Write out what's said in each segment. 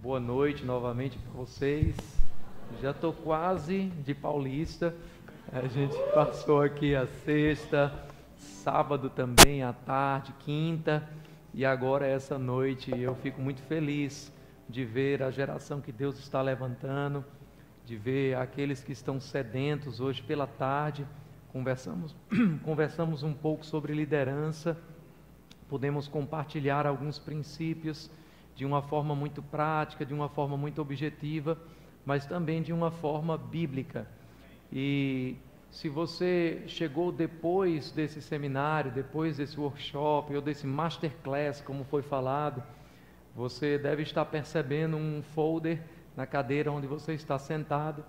Boa noite novamente para vocês. Já estou quase de paulista. A gente passou aqui a sexta, sábado também à tarde, quinta e agora essa noite. Eu fico muito feliz de ver a geração que Deus está levantando, de ver aqueles que estão sedentos hoje pela tarde. Conversamos um pouco sobre liderança, podemos compartilhar alguns princípios de uma forma muito prática, de uma forma muito objetiva, mas também de uma forma bíblica. E se você chegou depois desse seminário, depois desse workshop ou desse masterclass, como foi falado, você deve estar percebendo um folder na cadeira onde você está sentado.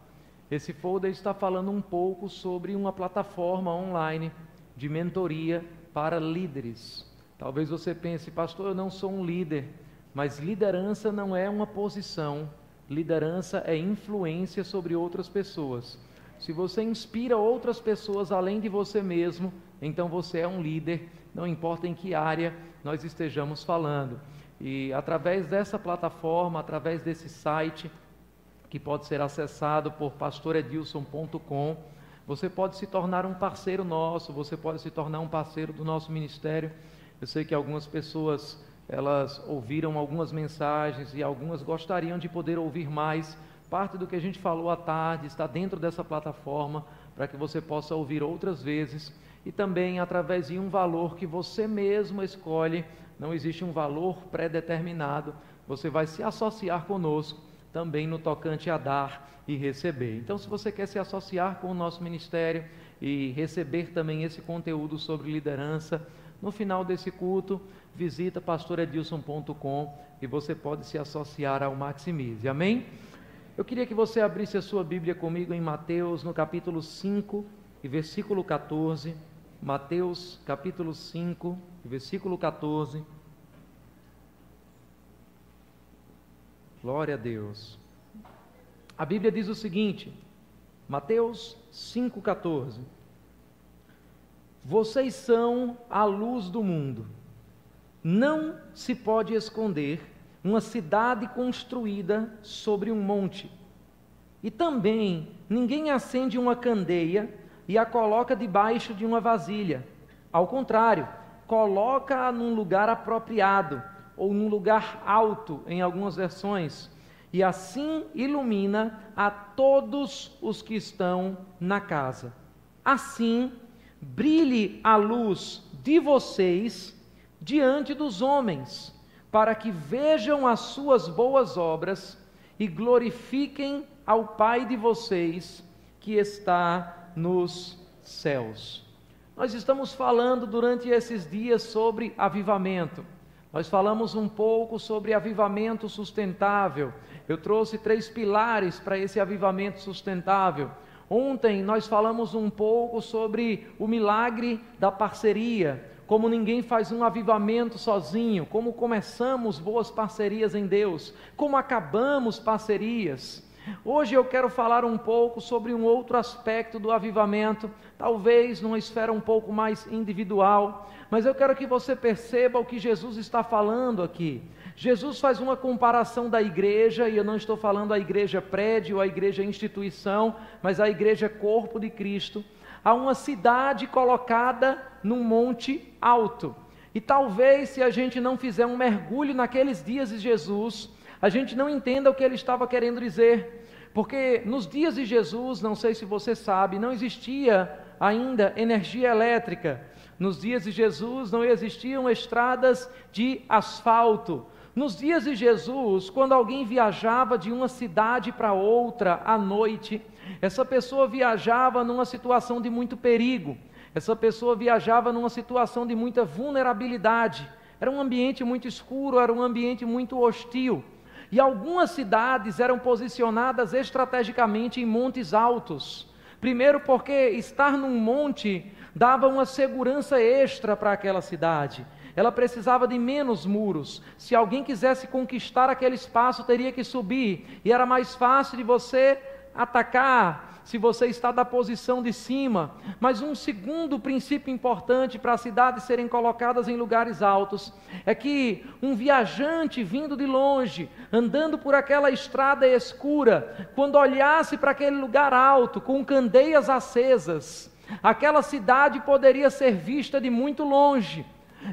Esse folder está falando um pouco sobre uma plataforma online de mentoria para líderes. Talvez você pense, pastor, eu não sou um líder, mas liderança não é uma posição, liderança é influência sobre outras pessoas. Se você inspira outras pessoas além de você mesmo, então você é um líder, não importa em que área nós estejamos falando. E através dessa plataforma, através desse site, que pode ser acessado por pastoredilson.com, você pode se tornar um parceiro nosso, você pode se tornar um parceiro do nosso ministério. Eu sei que algumas pessoas, elas ouviram algumas mensagens e algumas gostariam de poder ouvir mais. Parte do que a gente falou à tarde está dentro dessa plataforma, para que você possa ouvir outras vezes, e também através de um valor que você mesmo escolhe. Não existe um valor pré-determinado, você vai se associar conosco também no tocante a dar e receber. Então, se você quer se associar com o nosso ministério e receber também esse conteúdo sobre liderança, no final desse culto, visita pastoredilson.com e você pode se associar ao Maximize. Amém? Eu queria que você abrisse a sua Bíblia comigo em Mateus, no capítulo 5 e versículo 14. Mateus, capítulo 5 e versículo 14. Glória a Deus. A Bíblia diz o seguinte, Mateus 5,14. Vocês são a luz do mundo. Não se pode esconder uma cidade construída sobre um monte. E também ninguém acende uma candeia e a coloca debaixo de uma vasilha. Ao contrário, coloca-a num lugar apropriado, ou num lugar alto, em algumas versões, e assim ilumina a todos os que estão na casa. Assim, brilhe a luz de vocês diante dos homens, para que vejam as suas boas obras e glorifiquem ao Pai de vocês, que está nos céus. Nós estamos falando durante esses dias sobre avivamento. Nós falamos um pouco sobre avivamento sustentável. Eu trouxe 3 pilares para esse avivamento sustentável. Ontem nós falamos um pouco sobre o milagre da parceria, como ninguém faz um avivamento sozinho, como começamos boas parcerias em Deus, como acabamos parcerias. Hoje eu quero falar um pouco sobre um outro aspecto do avivamento, talvez numa esfera um pouco mais individual, mas eu quero que você perceba o que Jesus está falando aqui. Jesus faz uma comparação da igreja, e eu não estou falando a igreja prédio, a igreja instituição, mas a igreja corpo de Cristo, a uma cidade colocada num monte alto. E talvez, se a gente não fizer um mergulho naqueles dias de Jesus, a gente não entenda o que ele estava querendo dizer, porque nos dias de Jesus, não sei se você sabe, não existia ainda energia elétrica. Nos dias de Jesus não existiam estradas de asfalto. Nos dias de Jesus, quando alguém viajava de uma cidade para outra à noite, essa pessoa viajava numa situação de muito perigo, essa pessoa viajava numa situação de muita vulnerabilidade, era um ambiente muito escuro, era um ambiente muito hostil. E algumas cidades eram posicionadas estrategicamente em montes altos. Primeiro porque estar num monte dava uma segurança extra para aquela cidade. Ela precisava de menos muros. Se alguém quisesse conquistar aquele espaço, teria que subir. E era mais fácil de você atacar se você está da posição de cima. Mas um segundo princípio importante para as cidades serem colocadas em lugares altos é que um viajante vindo de longe, andando por aquela estrada escura, quando olhasse para aquele lugar alto com candeias acesas, aquela cidade poderia ser vista de muito longe.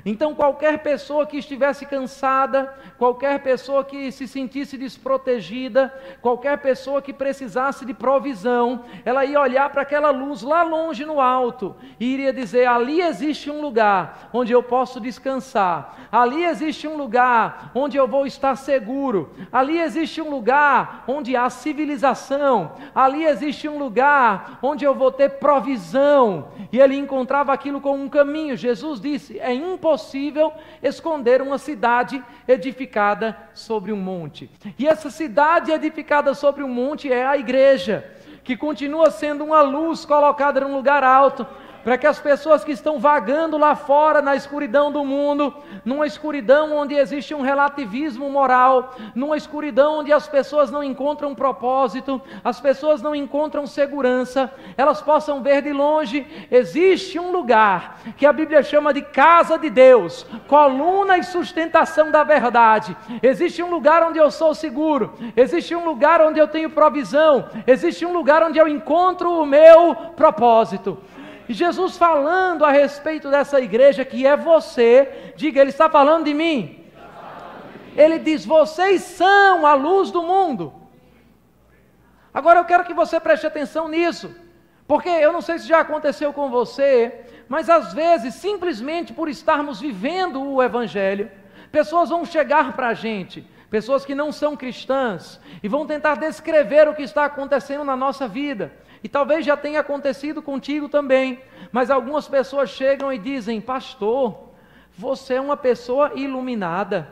Então qualquer pessoa que estivesse cansada, qualquer pessoa que se sentisse desprotegida, qualquer pessoa que precisasse de provisão, ela ia olhar para aquela luz lá longe no alto e iria dizer: ali existe um lugar onde eu posso descansar, ali existe um lugar onde eu vou estar seguro, ali existe um lugar onde há civilização, ali existe um lugar onde eu vou ter provisão. E ele encontrava aquilo como um caminho. Jesus disse: é impossível esconder uma cidade edificada sobre um monte. E essa cidade edificada sobre um monte é a igreja, que continua sendo uma luz colocada num lugar alto, para que as pessoas que estão vagando lá fora na escuridão do mundo, numa escuridão onde existe um relativismo moral, numa escuridão onde as pessoas não encontram propósito, as pessoas não encontram segurança, elas possam ver de longe: existe um lugar que a Bíblia chama de casa de Deus, coluna e sustentação da verdade. Existe um lugar onde eu sou seguro, existe um lugar onde eu tenho provisão, existe um lugar onde eu encontro o meu propósito. E Jesus falando a respeito dessa igreja que é você, diga: ele está falando de mim. Ele diz: vocês são a luz do mundo. Agora eu quero que você preste atenção nisso, porque eu não sei se já aconteceu com você, mas às vezes, simplesmente por estarmos vivendo o Evangelho, pessoas vão chegar para a gente, pessoas que não são cristãs, e vão tentar descrever o que está acontecendo na nossa vida. E talvez já tenha acontecido contigo também, mas algumas pessoas chegam e dizem: pastor, você é uma pessoa iluminada,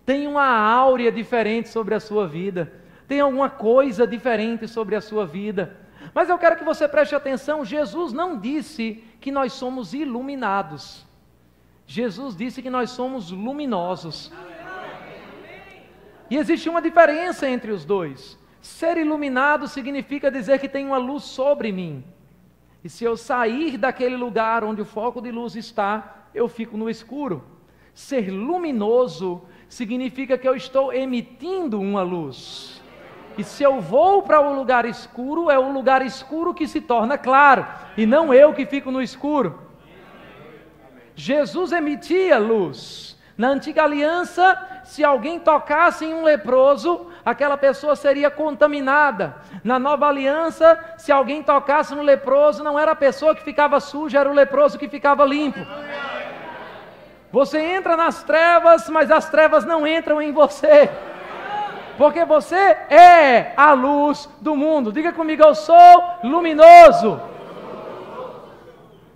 tem uma áurea diferente sobre a sua vida, tem alguma coisa diferente sobre a sua vida. Mas eu quero que você preste atenção: Jesus não disse que nós somos iluminados, Jesus disse que nós somos luminosos. E existe uma diferença entre os dois. Ser iluminado significa dizer que tem uma luz sobre mim. E se eu sair daquele lugar onde o foco de luz está, eu fico no escuro. Ser luminoso significa que eu estou emitindo uma luz. E se eu vou para o lugar escuro, é o lugar escuro que se torna claro, e não eu que fico no escuro. Jesus emitia luz. Na antiga aliança, se alguém tocasse em um leproso, aquela pessoa seria contaminada. Na nova aliança, se alguém tocasse no leproso, não era a pessoa que ficava suja, era o leproso que ficava limpo. Você entra nas trevas, mas as trevas não entram em você, porque você é a luz do mundo. Diga comigo: eu sou luminoso.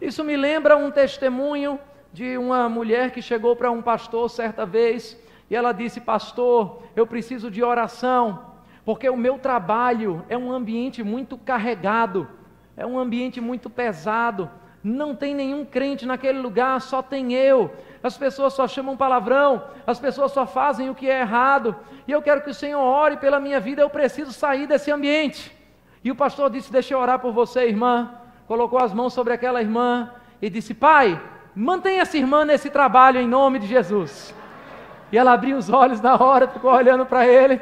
Isso me lembra um testemunho de uma mulher que chegou para um pastor certa vez, e ela disse: pastor, eu preciso de oração, porque o meu trabalho é um ambiente muito carregado, é um ambiente muito pesado, não tem nenhum crente naquele lugar, só tem eu, as pessoas só chamam palavrão, as pessoas só fazem o que é errado, e eu quero que o Senhor ore pela minha vida, eu preciso sair desse ambiente. E o pastor disse: deixa eu orar por você, irmã. Colocou as mãos sobre aquela irmã e disse: pai, mantenha essa irmã nesse trabalho em nome de Jesus. E ela abriu os olhos na hora, ficou olhando para ele,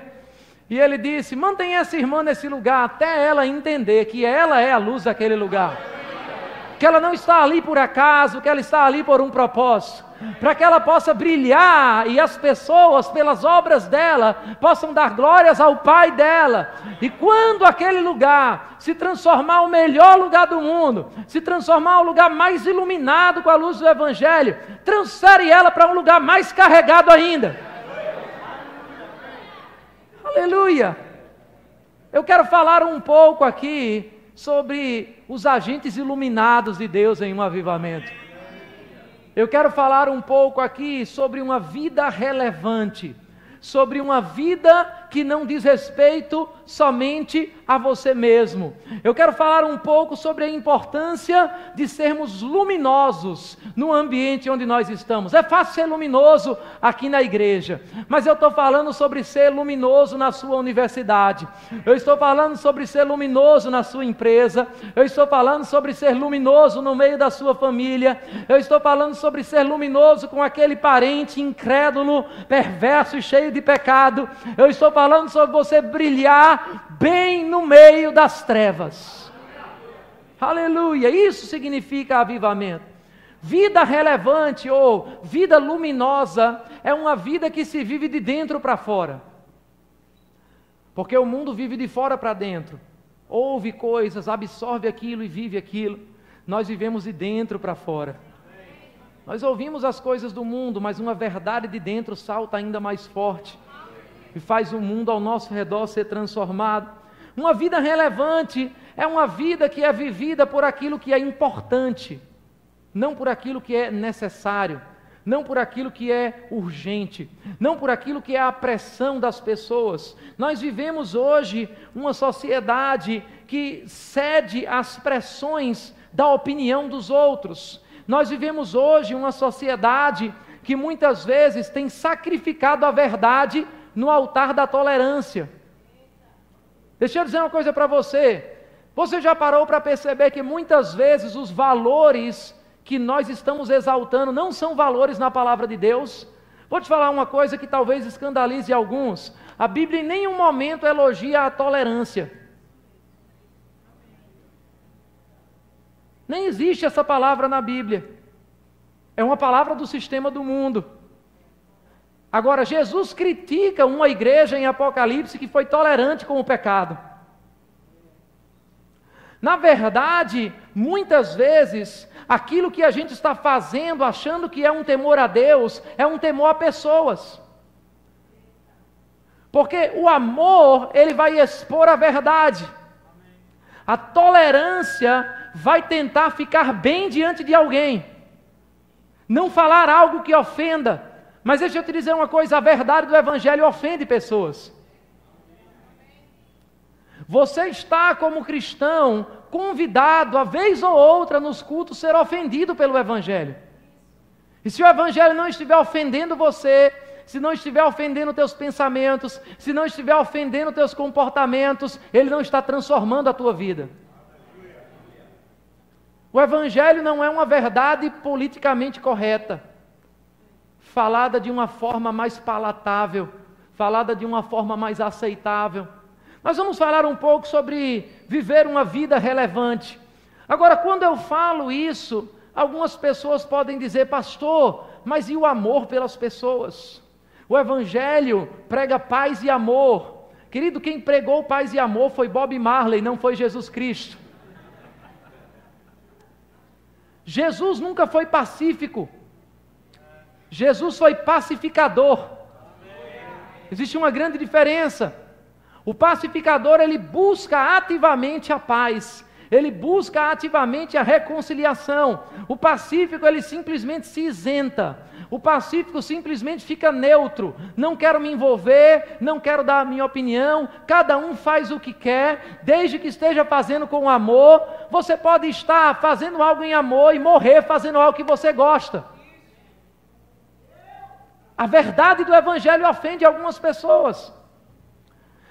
e ele disse: mantenha essa irmã nesse lugar até ela entender que ela é a luz daquele lugar, que ela não está ali por acaso, que ela está ali por um propósito, para que ela possa brilhar e as pessoas, pelas obras dela, possam dar glórias ao Pai dela. E quando aquele lugar se transformar o melhor lugar do mundo, se transformar o lugar mais iluminado com a luz do Evangelho, transfere ela para um lugar mais carregado ainda. Aleluia! Eu quero falar um pouco aqui sobre os agentes iluminados de Deus em um avivamento. Eu quero falar um pouco aqui sobre uma vida relevante, sobre uma vida que não diz respeito somente a você mesmo. Eu quero falar um pouco sobre a importância de sermos luminosos no ambiente onde nós estamos. É fácil ser luminoso aqui na igreja, mas eu estou falando sobre ser luminoso na sua universidade. Eu estou falando sobre ser luminoso na sua empresa. Eu estou falando sobre ser luminoso no meio da sua família. Eu estou falando sobre ser luminoso com aquele parente incrédulo, perverso e cheio de pecado. Eu estou falando sobre você brilhar bem no meio das trevas. Aleluia! Isso significa avivamento. Vida relevante ou vida luminosa é uma vida que se vive de dentro para fora. Porque o mundo vive de fora para dentro. Ouve coisas, absorve aquilo e vive aquilo. Nós vivemos de dentro para fora. Nós ouvimos as coisas do mundo, mas uma verdade de dentro salta ainda mais forte e faz o mundo ao nosso redor ser transformado. Uma vida relevante é uma vida que é vivida por aquilo que é importante, não por aquilo que é necessário, não por aquilo que é urgente, não por aquilo que é a pressão das pessoas. Nós vivemos hoje uma sociedade que cede às pressões da opinião dos outros. Nós vivemos hoje uma sociedade que muitas vezes tem sacrificado a verdade no altar da tolerância. Deixa eu dizer uma coisa para você. Você já parou para perceber que muitas vezes os valores que nós estamos exaltando não são valores na palavra de Deus? Vou te falar uma coisa que talvez escandalize alguns. A Bíblia em nenhum momento elogia a tolerância. Nem existe essa palavra na Bíblia. É uma palavra do sistema do mundo. Agora, Jesus critica uma igreja em Apocalipse que foi tolerante com o pecado. Na verdade, muitas vezes, aquilo que a gente está fazendo, achando que é um temor a Deus, é um temor a pessoas. Porque o amor, ele vai expor a verdade. A tolerância vai tentar ficar bem diante de alguém. Não falar algo que ofenda. Mas deixa eu te dizer uma coisa, a verdade do Evangelho ofende pessoas. Você está, como cristão, convidado, a vez ou outra, nos cultos, ser ofendido pelo Evangelho. E se o Evangelho não estiver ofendendo você, se não estiver ofendendo teus pensamentos, se não estiver ofendendo teus comportamentos, ele não está transformando a tua vida. O Evangelho não é uma verdade politicamente correta, falada de uma forma mais palatável, falada de uma forma mais aceitável. Nós vamos falar um pouco sobre viver uma vida relevante. Agora, quando eu falo isso, algumas pessoas podem dizer, pastor, mas e o amor pelas pessoas? O Evangelho prega paz e amor. Querido, quem pregou paz e amor foi Bob Marley, não foi Jesus Cristo. Jesus nunca foi pacífico. Jesus foi pacificador. Existe uma grande diferença. O pacificador, ele busca ativamente a paz. Ele busca ativamente a reconciliação. O pacífico, ele simplesmente se isenta. O pacífico simplesmente fica neutro. Não quero me envolver, não quero dar a minha opinião. Cada um faz o que quer, desde que esteja fazendo com amor. Você pode estar fazendo algo em amor e morrer fazendo algo que você gosta. A verdade do Evangelho ofende algumas pessoas.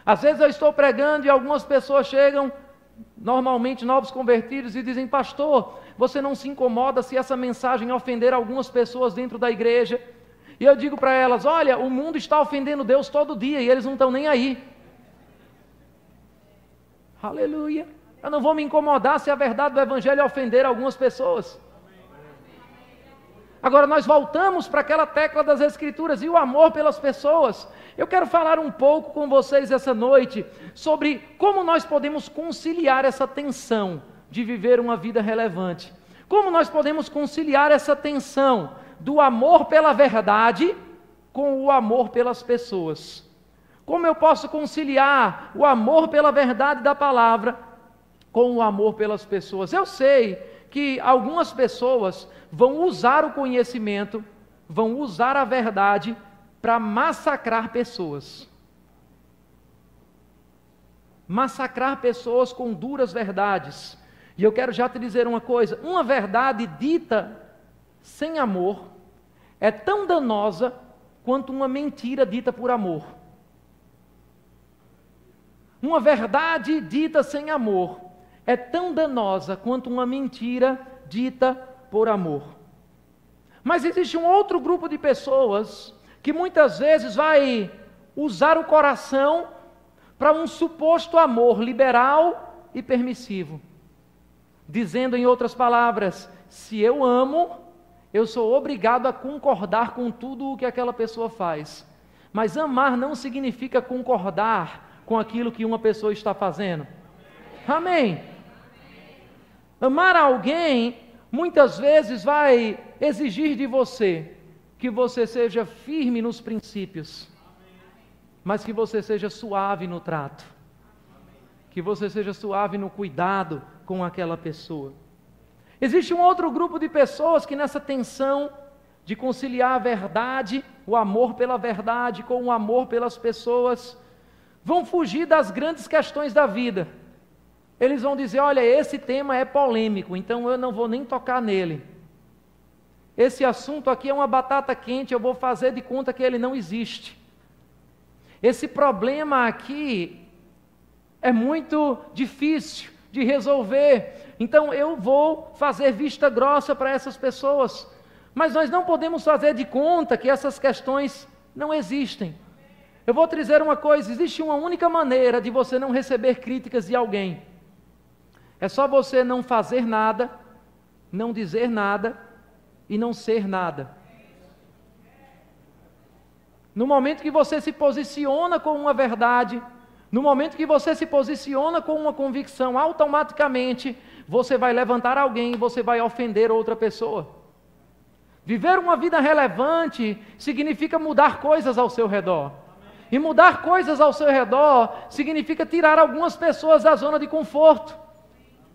Às vezes eu estou pregando e algumas pessoas chegam, normalmente novos convertidos, e dizem, pastor, você não se incomoda se essa mensagem ofender algumas pessoas dentro da igreja? E eu digo para elas, olha, o mundo está ofendendo Deus todo dia e eles não estão nem aí. Aleluia. Eu não vou me incomodar se a verdade do Evangelho ofender algumas pessoas. Agora nós voltamos para aquela tecla das Escrituras e o amor pelas pessoas. Eu quero falar um pouco com vocês essa noite sobre como nós podemos conciliar essa tensão de viver uma vida relevante. Como nós podemos conciliar essa tensão do amor pela verdade com o amor pelas pessoas. Como eu posso conciliar o amor pela verdade da palavra com o amor pelas pessoas? Eu sei que algumas pessoas vão usar o conhecimento, vão usar a verdade para massacrar pessoas. massacrar pessoas com duras verdades. E eu quero já te dizer uma coisa: uma verdade dita sem amor é tão danosa quanto uma mentira dita por amor. Uma verdade dita sem amor é tão danosa quanto uma mentira dita por amor. Mas existe um outro grupo de pessoas que muitas vezes vai usar o coração para um suposto amor liberal e permissivo, dizendo em outras palavras: se eu amo, eu sou obrigado a concordar com tudo o que aquela pessoa faz. Mas amar não significa concordar com aquilo que uma pessoa está fazendo. Amém? Amar alguém muitas vezes vai exigir de você que você seja firme nos princípios, mas que você seja suave no trato, que você seja suave no cuidado com aquela pessoa. Existe um outro grupo de pessoas que nessa tensão de conciliar a verdade, o amor pela verdade com o amor pelas pessoas, vão fugir das grandes questões da vida. Eles vão dizer: olha, esse tema é polêmico, então eu não vou nem tocar nele. Esse assunto aqui é uma batata quente, eu vou fazer de conta que ele não existe. Esse problema aqui é muito difícil de resolver, então eu vou fazer vista grossa para essas pessoas. Mas nós não podemos fazer de conta que essas questões não existem. Eu vou te dizer uma coisa: existe uma única maneira de você não receber críticas de alguém. É só você não fazer nada, não dizer nada e não ser nada. No momento que você se posiciona com uma verdade, no momento que você se posiciona com uma convicção, automaticamente você vai levantar alguém e você vai ofender outra pessoa. Viver uma vida relevante significa mudar coisas ao seu redor. E mudar coisas ao seu redor significa tirar algumas pessoas da zona de conforto.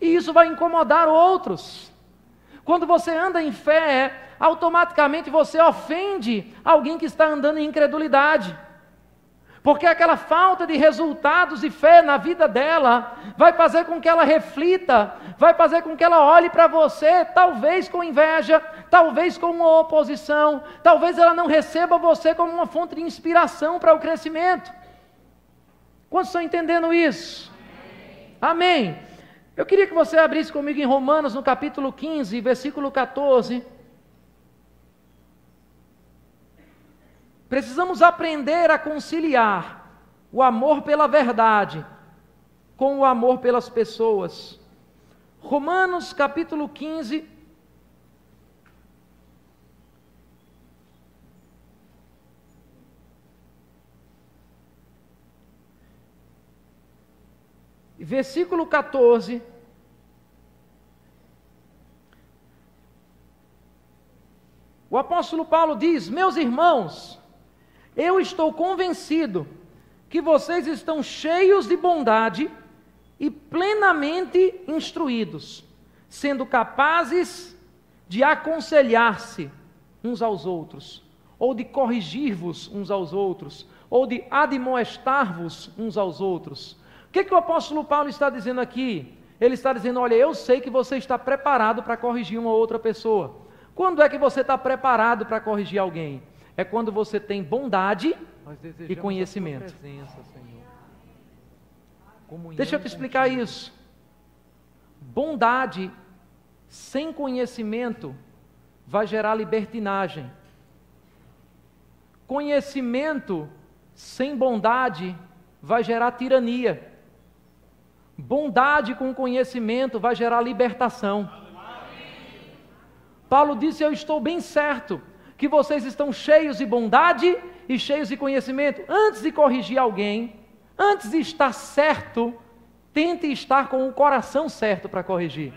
E isso vai incomodar outros. Quando você anda em fé, automaticamente você ofende alguém que está andando em incredulidade. Porque aquela falta de resultados e fé na vida dela vai fazer com que ela reflita, vai fazer com que ela olhe para você, talvez com inveja, talvez com uma oposição, talvez ela não receba você como uma fonte de inspiração para o crescimento. Quantos estão entendendo isso? Amém. Eu queria que você abrisse comigo em Romanos, no capítulo 15, versículo 14. Precisamos aprender a conciliar o amor pela verdade com o amor pelas pessoas. Romanos capítulo 15, versículo 14. O apóstolo Paulo diz: meus irmãos, eu estou convencido que vocês estão cheios de bondade e plenamente instruídos, sendo capazes de aconselhar-se uns aos outros, ou de corrigir-vos uns aos outros, ou de admoestar-vos uns aos outros. O que o apóstolo Paulo está dizendo aqui? Ele está dizendo: olha, eu sei que você está preparado para corrigir uma outra pessoa. Quando é que você está preparado para corrigir alguém? É quando você tem bondade e conhecimento. Deixa eu te explicar isso. Bondade sem conhecimento vai gerar libertinagem. Conhecimento sem bondade vai gerar tirania. Bondade com conhecimento vai gerar libertação. Paulo disse: eu estou bem certo que vocês estão cheios de bondade e cheios de conhecimento. Antes de corrigir alguém, antes de estar certo, tente estar com o coração certo para corrigir.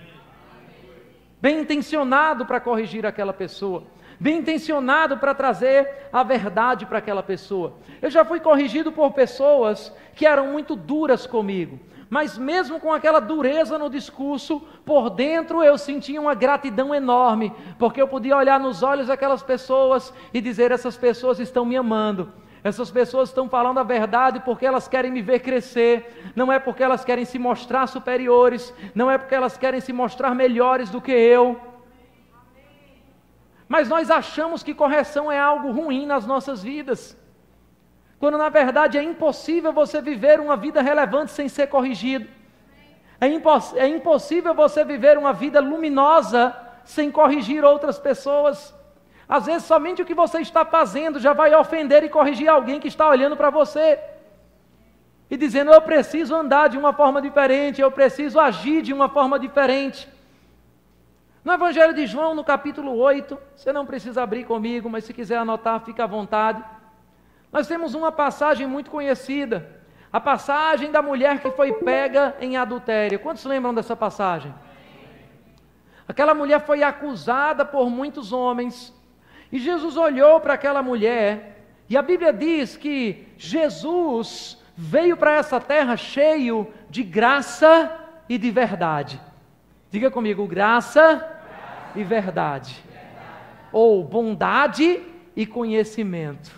Bem intencionado para corrigir aquela pessoa. Bem intencionado para trazer a verdade para aquela pessoa. Eu já fui corrigido por pessoas que eram muito duras comigo. Mas mesmo com aquela dureza no discurso, por dentro eu sentia uma gratidão enorme, porque eu podia olhar nos olhos daquelas pessoas e dizer: essas pessoas estão me amando, Essas pessoas estão falando a verdade porque elas querem me ver crescer, não é porque elas querem se mostrar superiores, não é porque elas querem se mostrar melhores do que eu. Mas nós achamos que correção é algo ruim nas nossas vidas, quando na verdade é impossível você viver uma vida relevante sem ser corrigido. É impossível você viver uma vida luminosa sem corrigir outras pessoas. Às vezes somente o que você está fazendo já vai ofender e corrigir alguém que está olhando para você e dizendo: eu preciso andar de uma forma diferente, eu preciso agir de uma forma diferente. No Evangelho de João, no capítulo 8, você não precisa abrir comigo, mas se quiser anotar, fica à vontade. Nós temos uma passagem muito conhecida, a passagem da mulher que foi pega em adultério. Quantos lembram dessa passagem? Aquela mulher foi acusada por muitos homens, e Jesus olhou para aquela mulher, e a Bíblia diz que Jesus veio para essa terra cheio de graça e de verdade. Diga comigo: graça e verdade. Ou bondade e conhecimento.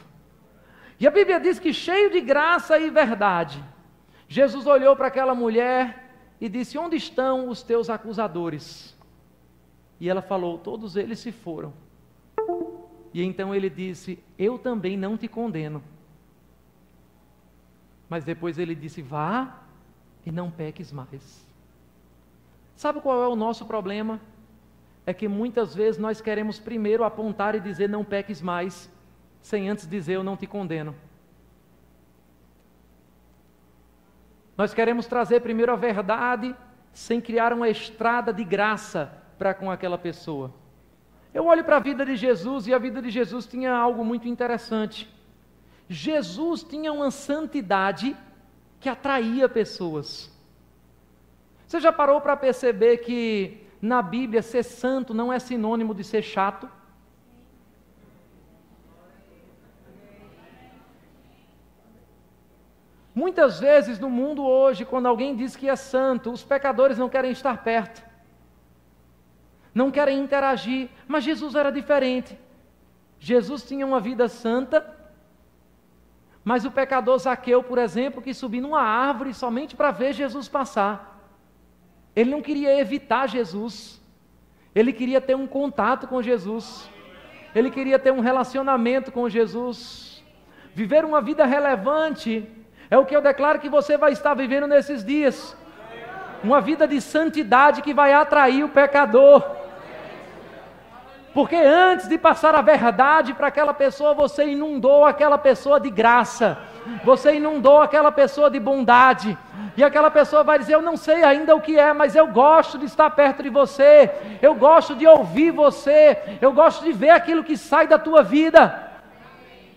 E a Bíblia diz que cheio de graça e verdade, Jesus olhou para aquela mulher e disse: onde estão os teus acusadores? E ela falou: todos eles se foram. E então ele disse: eu também não te condeno. Mas depois ele disse: vá e não peques mais. Sabe qual é o nosso problema? É que muitas vezes nós queremos primeiro apontar e dizer não peques mais, sem antes dizer eu não te condeno. Nós queremos trazer primeiro a verdade, sem criar uma estrada de graça para com aquela pessoa. Eu olho para a vida de Jesus e a vida de Jesus tinha algo muito interessante. Jesus tinha uma santidade que atraía pessoas. Você já parou para perceber que na Bíblia ser santo não é sinônimo de ser chato? Muitas vezes no mundo hoje, quando alguém diz que é santo, os pecadores não querem estar perto, não querem interagir, mas Jesus era diferente. Jesus tinha uma vida santa, mas o pecador Zaqueu, por exemplo, que subiu numa árvore somente para ver Jesus passar, ele não queria evitar Jesus, ele queria ter um contato com Jesus, ele queria ter um relacionamento com Jesus. Viver uma vida relevante é o que eu declaro que você vai estar vivendo nesses dias, uma vida de santidade que vai atrair o pecador, porque antes de passar a verdade para aquela pessoa, você inundou aquela pessoa de graça, você inundou aquela pessoa de bondade, e aquela pessoa vai dizer: eu não sei ainda o que é, mas eu gosto de estar perto de você, eu gosto de ouvir você, eu gosto de ver aquilo que sai da tua vida.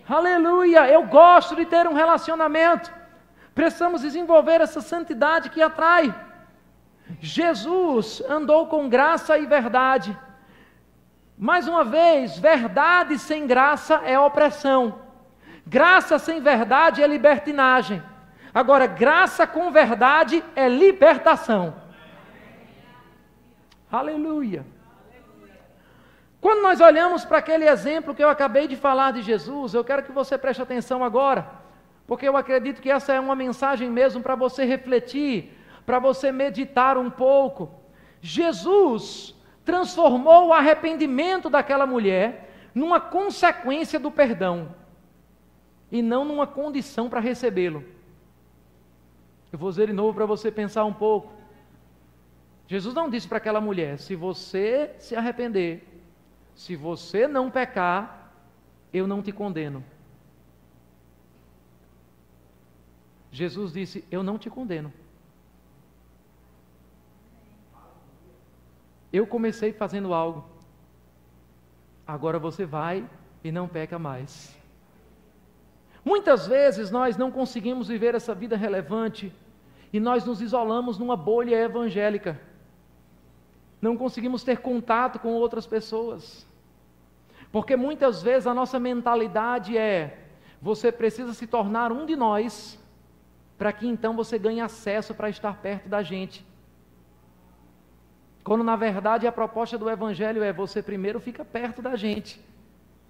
Aleluia, eu gosto de ter um relacionamento. Precisamos desenvolver essa santidade que atrai. Jesus andou com graça e verdade. Mais uma vez, verdade sem graça é opressão. Graça sem verdade é libertinagem. Agora, graça com verdade é libertação. Aleluia. Quando nós olhamos para aquele exemplo que eu acabei de falar de Jesus, eu quero que você preste atenção agora, porque eu acredito que essa é uma mensagem mesmo para você refletir, para você meditar um pouco. Jesus transformou o arrependimento daquela mulher numa consequência do perdão, e não numa condição para recebê-lo. Eu vou dizer de novo para você pensar um pouco. Jesus não disse para aquela mulher: se você se arrepender, se você não pecar, eu não te condeno. Jesus disse: eu não te condeno. Eu comecei fazendo algo, agora você vai e não peca mais. Muitas vezes nós não conseguimos viver essa vida relevante e nós nos isolamos numa bolha evangélica. Não conseguimos ter contato com outras pessoas, porque muitas vezes a nossa mentalidade é: você precisa se tornar um de nós, para que então você ganhe acesso para estar perto da gente. Quando na verdade a proposta do Evangelho é: você primeiro fica perto da gente,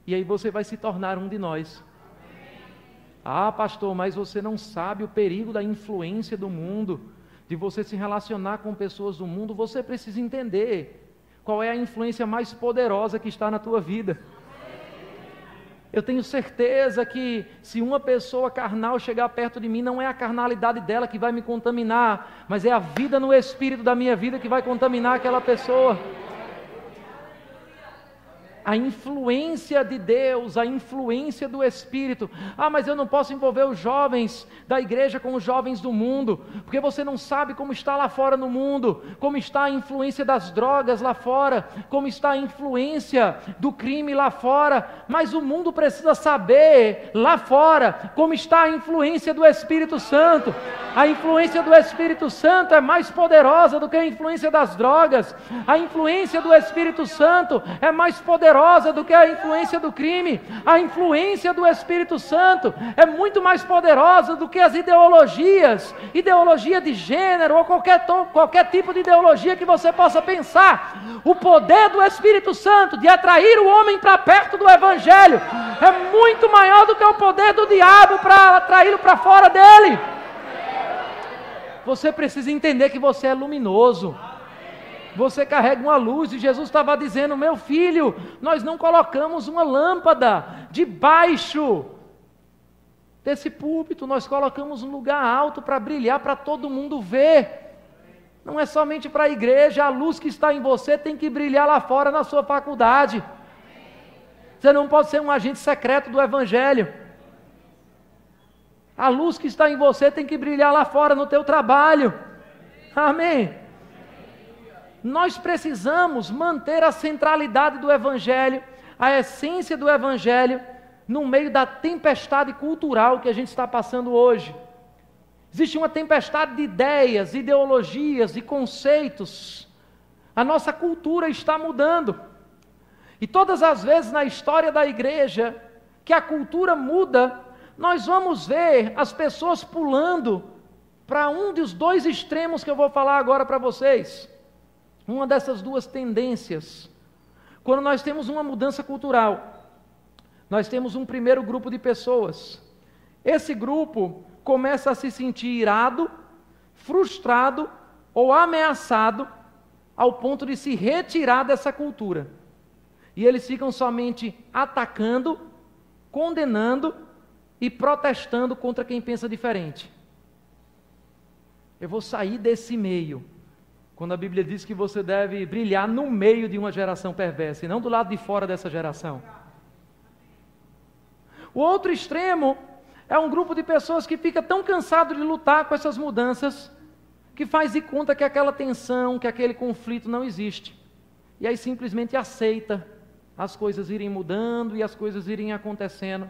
e aí você vai se tornar um de nós. Ah, pastor, mas você não sabe o perigo da influência do mundo, de você se relacionar com pessoas do mundo. Você precisa entender qual é a influência mais poderosa que está na tua vida. Eu tenho certeza que se uma pessoa carnal chegar perto de mim, não é a carnalidade dela que vai me contaminar, mas é a vida no espírito da minha vida que vai contaminar aquela pessoa. A influência de Deus, a influência do Espírito. Ah, mas eu não posso envolver os jovens da igreja com os jovens do mundo, porque você não sabe como está lá fora no mundo, como está a influência das drogas lá fora, como está a influência do crime lá fora. Mas o mundo precisa saber lá fora como está a influência do Espírito Santo. A influência do Espírito Santo é mais poderosa do que a influência das drogas. A influência do Espírito Santo é mais poderosa do que a influência do crime. A influência do Espírito Santo é muito mais poderosa do que as ideologias, ideologia de gênero ou qualquer tipo de ideologia que você possa pensar. O poder do Espírito Santo de atrair o homem para perto do Evangelho é muito maior do que o poder do diabo para atraí-lo para fora dele. Você precisa entender que você é luminoso. Você carrega uma luz, e Jesus estava dizendo: meu filho, nós não colocamos uma lâmpada debaixo desse púlpito, nós colocamos um lugar alto para brilhar, para todo mundo ver. Não é somente para a igreja, a luz que está em você tem que brilhar lá fora na sua faculdade. Você não pode ser um agente secreto do Evangelho. A luz que está em você tem que brilhar lá fora no teu trabalho. Amém? Nós precisamos manter a centralidade do Evangelho, a essência do Evangelho, no meio da tempestade cultural que a gente está passando hoje. Existe uma tempestade de ideias, ideologias e conceitos. A nossa cultura está mudando. E todas as vezes na história da igreja que a cultura muda, nós vamos ver as pessoas pulando para um dos dois extremos que eu vou falar agora para vocês. Uma dessas duas tendências. Quando nós temos uma mudança cultural, nós temos um primeiro grupo de pessoas. Esse grupo começa a se sentir irado, frustrado ou ameaçado ao ponto de se retirar dessa cultura. E eles ficam somente atacando, condenando e protestando contra quem pensa diferente. Eu vou sair desse meio. Quando a Bíblia diz que você deve brilhar no meio de uma geração perversa e não do lado de fora dessa geração. O outro extremo é um grupo de pessoas que fica tão cansado de lutar com essas mudanças que faz de conta que aquela tensão, que aquele conflito não existe. E aí simplesmente aceita as coisas irem mudando e as coisas irem acontecendo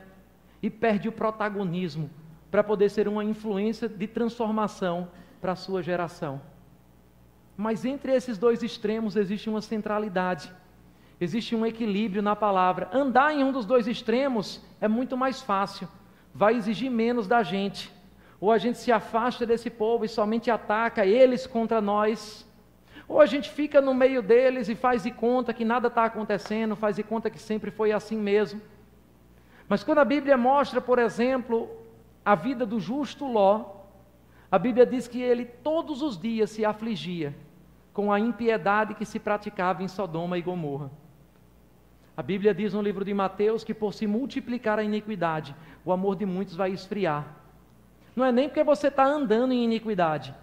e perde o protagonismo para poder ser uma influência de transformação para a sua geração. Mas entre esses dois extremos existe uma centralidade, existe um equilíbrio na palavra. Andar em um dos dois extremos é muito mais fácil, vai exigir menos da gente. Ou a gente se afasta desse povo e somente ataca eles contra nós, ou a gente fica no meio deles e faz de conta que nada está acontecendo, faz de conta que sempre foi assim mesmo. Mas quando a Bíblia mostra, por exemplo, a vida do justo Ló, a Bíblia diz que ele todos os dias se afligia com a impiedade que se praticava em Sodoma e Gomorra. A Bíblia diz no livro de Mateus que por se multiplicar a iniquidade, o amor de muitos vai esfriar. Não é nem porque você está andando em iniquidade,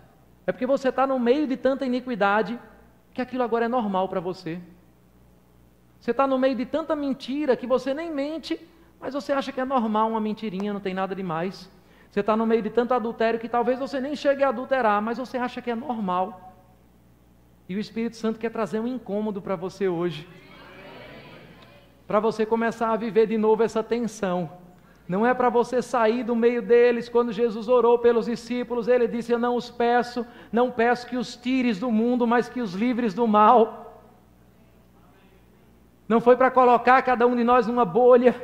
é porque você está no meio de tanta iniquidade que aquilo agora é normal para você. Você está no meio de tanta mentira que você nem mente, mas você acha que é normal uma mentirinha, não tem nada demais. Você está no meio de tanto adultério que talvez você nem chegue a adulterar, mas você acha que é normal. E o Espírito Santo quer trazer um incômodo para você hoje. Para você começar a viver de novo essa tensão. Não é para você sair do meio deles. Quando Jesus orou pelos discípulos, ele disse: eu não os peço, não peço que os tires do mundo, mas que os livres do mal. Não foi para colocar cada um de nós numa bolha,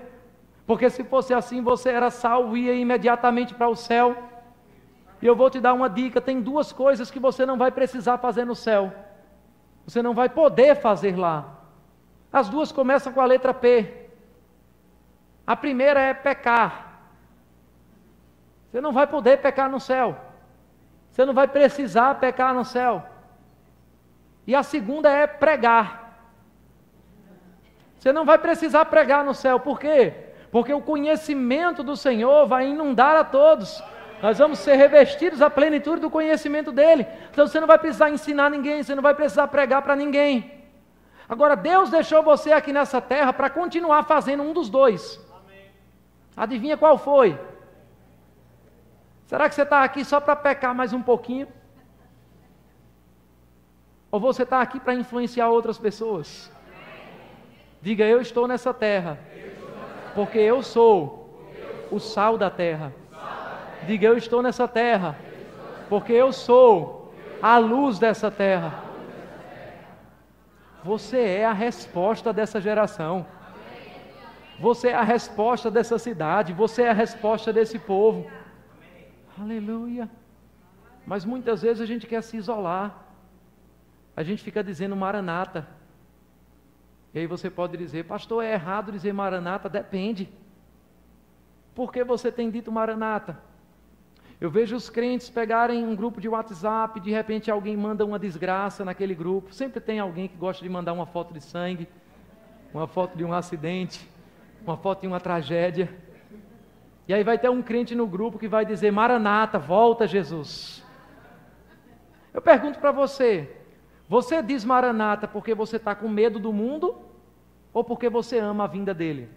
porque se fosse assim, você era salvo e ia imediatamente para o céu. E eu vou te dar uma dica: tem duas coisas que você não vai precisar fazer no céu. Você não vai poder fazer lá. As duas começam com a letra P. A primeira é pecar. Você não vai poder pecar no céu. Você não vai precisar pecar no céu. E a segunda é pregar. Você não vai precisar pregar no céu. Por quê? Porque o conhecimento do Senhor vai inundar a todos. Nós vamos ser revestidos à plenitude do conhecimento dEle. Então você não vai precisar ensinar ninguém, você não vai precisar pregar para ninguém. Agora, Deus deixou você aqui nessa terra para continuar fazendo um dos dois. Adivinha qual foi? Será que você está aqui só para pecar mais um pouquinho? Ou você está aqui para influenciar outras pessoas? Diga, eu estou nessa terra, porque eu sou o sal da terra. Diga, eu estou nessa terra, porque eu sou a luz dessa terra. Você é a resposta dessa geração. Você é a resposta dessa cidade. Você é a resposta desse povo. Aleluia. Mas muitas vezes a gente quer se isolar. A gente fica dizendo Maranata. E aí você pode dizer, pastor, é errado dizer Maranata? Depende. Por que você tem dito Maranata? Eu vejo os crentes pegarem um grupo de WhatsApp, de repente alguém manda uma desgraça naquele grupo. Sempre tem alguém que gosta de mandar uma foto de sangue, uma foto de um acidente, uma foto de uma tragédia. E aí vai ter um crente no grupo que vai dizer, Maranata, volta Jesus. Eu pergunto para você, você diz Maranata porque você está com medo do mundo ou porque você ama a vinda dele?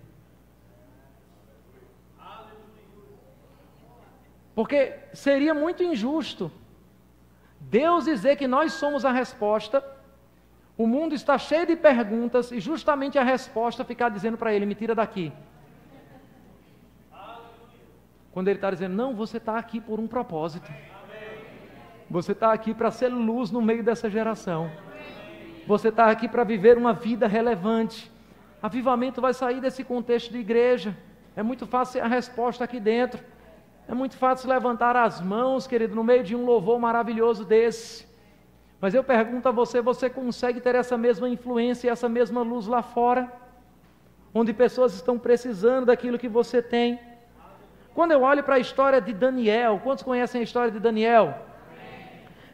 Porque seria muito injusto Deus dizer que nós somos a resposta, o mundo está cheio de perguntas e justamente a resposta ficar dizendo para ele, me tira daqui. Quando ele está dizendo, não, você está aqui por um propósito. Você está aqui para ser luz no meio dessa geração. Você está aqui para viver uma vida relevante. Avivamento vai sair desse contexto de igreja. É muito fácil ser a resposta aqui dentro. É muito fácil levantar as mãos, querido, no meio de um louvor maravilhoso desse. Mas eu pergunto a você, você consegue ter essa mesma influência e essa mesma luz lá fora? Onde pessoas estão precisando daquilo que você tem? Quando eu olho para a história de Daniel, quantos conhecem a história de Daniel?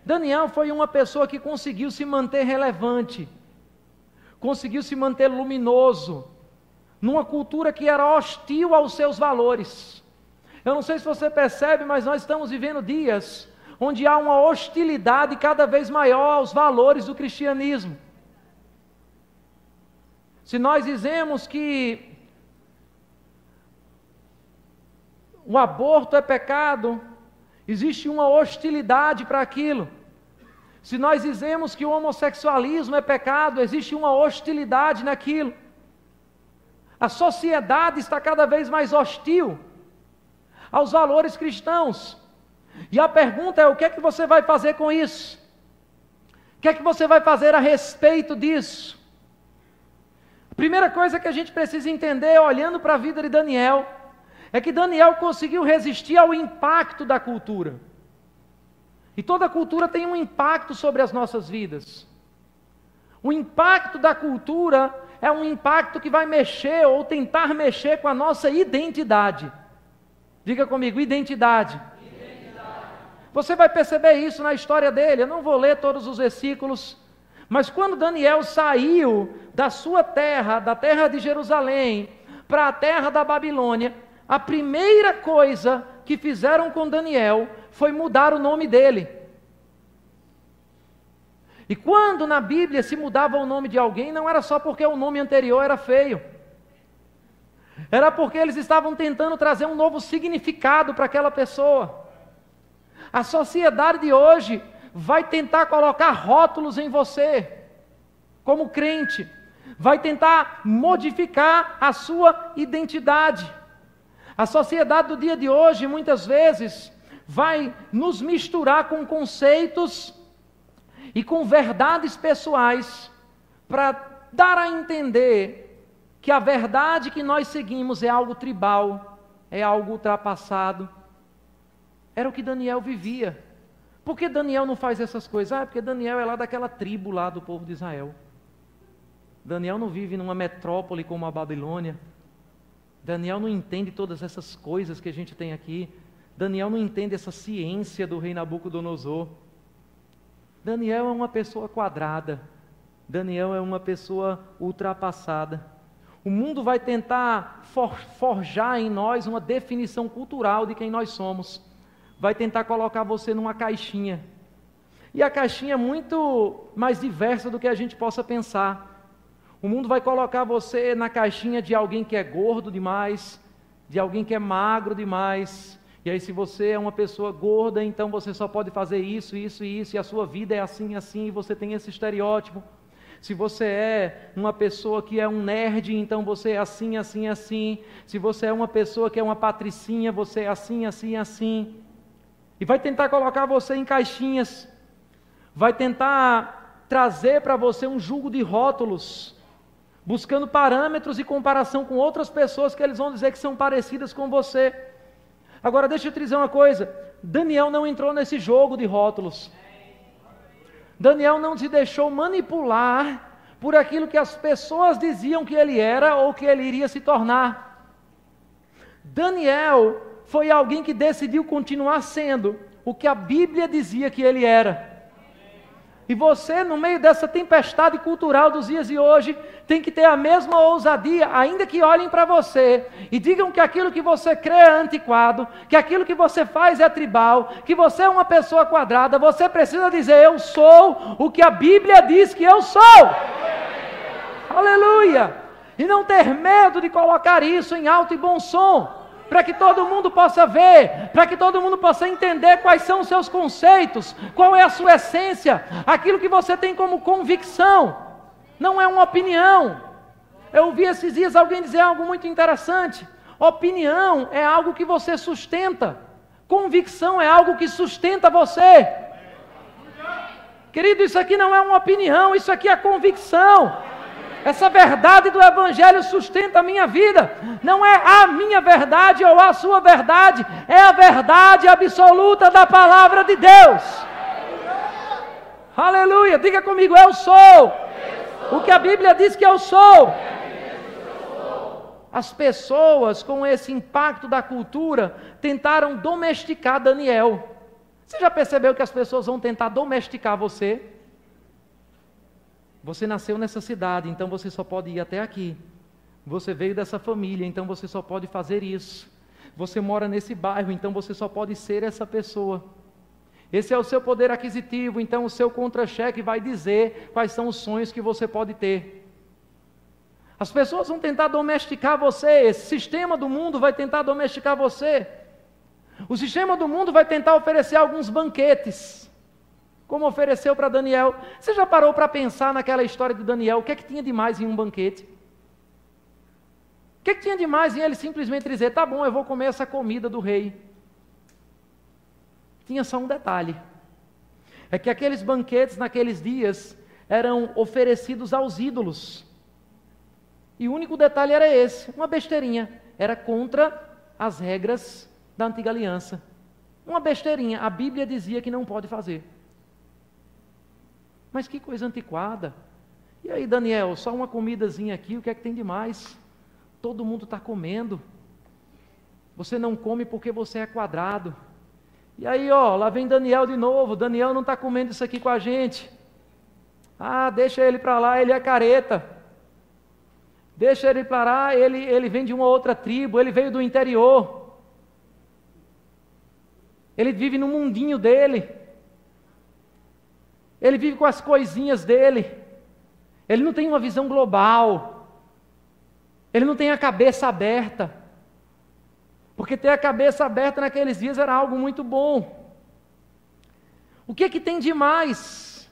Daniel foi uma pessoa que conseguiu se manter relevante, conseguiu se manter luminoso, numa cultura que era hostil aos seus valores. Eu não sei se você percebe, mas nós estamos vivendo dias onde há uma hostilidade cada vez maior aos valores do cristianismo. Se nós dizemos que o aborto é pecado, existe uma hostilidade para aquilo. Se nós dizemos que o homossexualismo é pecado, existe uma hostilidade naquilo. A sociedade está cada vez mais hostil aos valores cristãos. E a pergunta é, o que é que você vai fazer com isso? O que é que você vai fazer a respeito disso? A primeira coisa que a gente precisa entender, olhando para a vida de Daniel, é que Daniel conseguiu resistir ao impacto da cultura. E toda cultura tem um impacto sobre as nossas vidas. O impacto da cultura é um impacto que vai mexer ou tentar mexer com a nossa identidade. Diga comigo, identidade. Você vai perceber isso na história dele. Eu não vou ler todos os versículos, mas quando Daniel saiu da sua terra, da terra de Jerusalém, para a terra da Babilônia, a primeira coisa que fizeram com Daniel foi mudar o nome dele. E quando na Bíblia se mudava o nome de alguém, não era só porque o nome anterior era feio. Era porque eles estavam tentando trazer um novo significado para aquela pessoa. A sociedade de hoje vai tentar colocar rótulos em você, como crente. Vai tentar modificar a sua identidade. A sociedade do dia de hoje, muitas vezes, vai nos misturar com conceitos e com verdades pessoais para dar a entender que a verdade que nós seguimos é algo tribal, é algo ultrapassado. Era o que Daniel vivia. Por que Daniel não faz essas coisas? Porque Daniel é lá daquela tribo lá do povo de Israel. Daniel não vive numa metrópole como a Babilônia. Daniel não entende todas essas coisas que a gente tem aqui. Daniel não entende essa ciência do rei Nabucodonosor. Daniel é uma pessoa quadrada. Daniel é uma pessoa ultrapassada. O mundo vai tentar forjar em nós uma definição cultural de quem nós somos. Vai tentar colocar você numa caixinha. E a caixinha é muito mais diversa do que a gente possa pensar. O mundo vai colocar você na caixinha de alguém que é gordo demais, de alguém que é magro demais. E aí, se você é uma pessoa gorda, então você só pode fazer isso, isso e isso, e a sua vida é assim, assim, e você tem esse estereótipo. Se você é uma pessoa que é um nerd, então você é assim, assim, assim. Se você é uma pessoa que é uma patricinha, você é assim, assim, assim. E vai tentar colocar você em caixinhas. Vai tentar trazer para você um jugo de rótulos, buscando parâmetros e comparação com outras pessoas que eles vão dizer que são parecidas com você. Agora deixa eu te dizer uma coisa, Daniel não entrou nesse jogo de rótulos. Daniel não se deixou manipular por aquilo que as pessoas diziam que ele era ou que ele iria se tornar. Daniel foi alguém que decidiu continuar sendo o que a Bíblia dizia que ele era. E você, no meio dessa tempestade cultural dos dias de hoje, tem que ter a mesma ousadia, ainda que olhem para você e digam que aquilo que você crê é antiquado, que aquilo que você faz é tribal, que você é uma pessoa quadrada. Você precisa dizer: eu sou o que a Bíblia diz que eu sou. Aleluia! E não ter medo de colocar isso em alto e bom som, para que todo mundo possa ver, para que todo mundo possa entender quais são os seus conceitos, qual é a sua essência, aquilo que você tem como convicção, não é uma opinião. Eu ouvi esses dias alguém dizer algo muito interessante: opinião é algo que você sustenta, convicção é algo que sustenta você. Querido, isso aqui não é uma opinião, isso aqui é convicção. Essa verdade do Evangelho sustenta a minha vida. Não é a minha verdade ou a sua verdade, é a verdade absoluta da palavra de Deus. Aleluia, diga comigo: eu sou o que a Bíblia diz que eu sou. As pessoas, com esse impacto da cultura, tentaram domesticar Daniel. Você já percebeu que as pessoas vão tentar domesticar você? Você nasceu nessa cidade, então você só pode ir até aqui. Você veio dessa família, então você só pode fazer isso. Você mora nesse bairro, então você só pode ser essa pessoa. Esse é o seu poder aquisitivo, então o seu contra-cheque vai dizer quais são os sonhos que você pode ter. As pessoas vão tentar domesticar você, esse sistema do mundo vai tentar domesticar você. O sistema do mundo vai tentar oferecer alguns banquetes, como ofereceu para Daniel. Você já parou para pensar naquela história de Daniel? O que é que tinha de mais em um banquete? O que é que tinha de mais em ele simplesmente dizer: tá bom, eu vou comer essa comida do rei? Tinha só um detalhe: é que aqueles banquetes naqueles dias eram oferecidos aos ídolos. E o único detalhe era esse, uma besteirinha. Era contra as regras da antiga aliança. Uma besteirinha, a Bíblia dizia que não pode fazer. Mas que coisa antiquada. E aí, Daniel, só uma comidazinha aqui, o que é que tem de mais? Todo mundo está comendo. Você não come porque você é quadrado. E aí, ó, lá vem Daniel de novo. Daniel não está comendo isso aqui com a gente. Ah, deixa ele para lá, ele é careta. Deixa ele para lá, ele vem de uma outra tribo, ele veio do interior. Ele vive no mundinho dele. Ele vive com as coisinhas dele. Ele não tem uma visão global. Ele não tem a cabeça aberta. Porque ter a cabeça aberta naqueles dias era algo muito bom. O que é que tem de mais?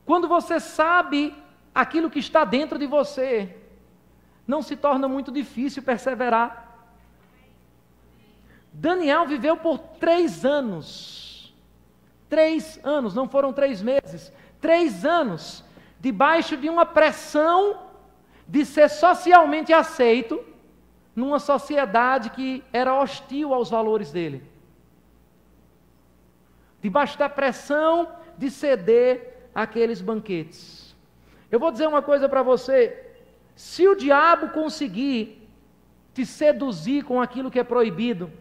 Quando você sabe aquilo que está dentro de você, não se torna muito difícil perseverar. Daniel viveu por 3 anos. 3 anos, não foram 3 meses, 3 anos, debaixo de uma pressão de ser socialmente aceito, numa sociedade que era hostil aos valores dele. Debaixo da pressão de ceder àqueles banquetes. Eu vou dizer uma coisa para você: se o diabo conseguir te seduzir com aquilo que é proibido,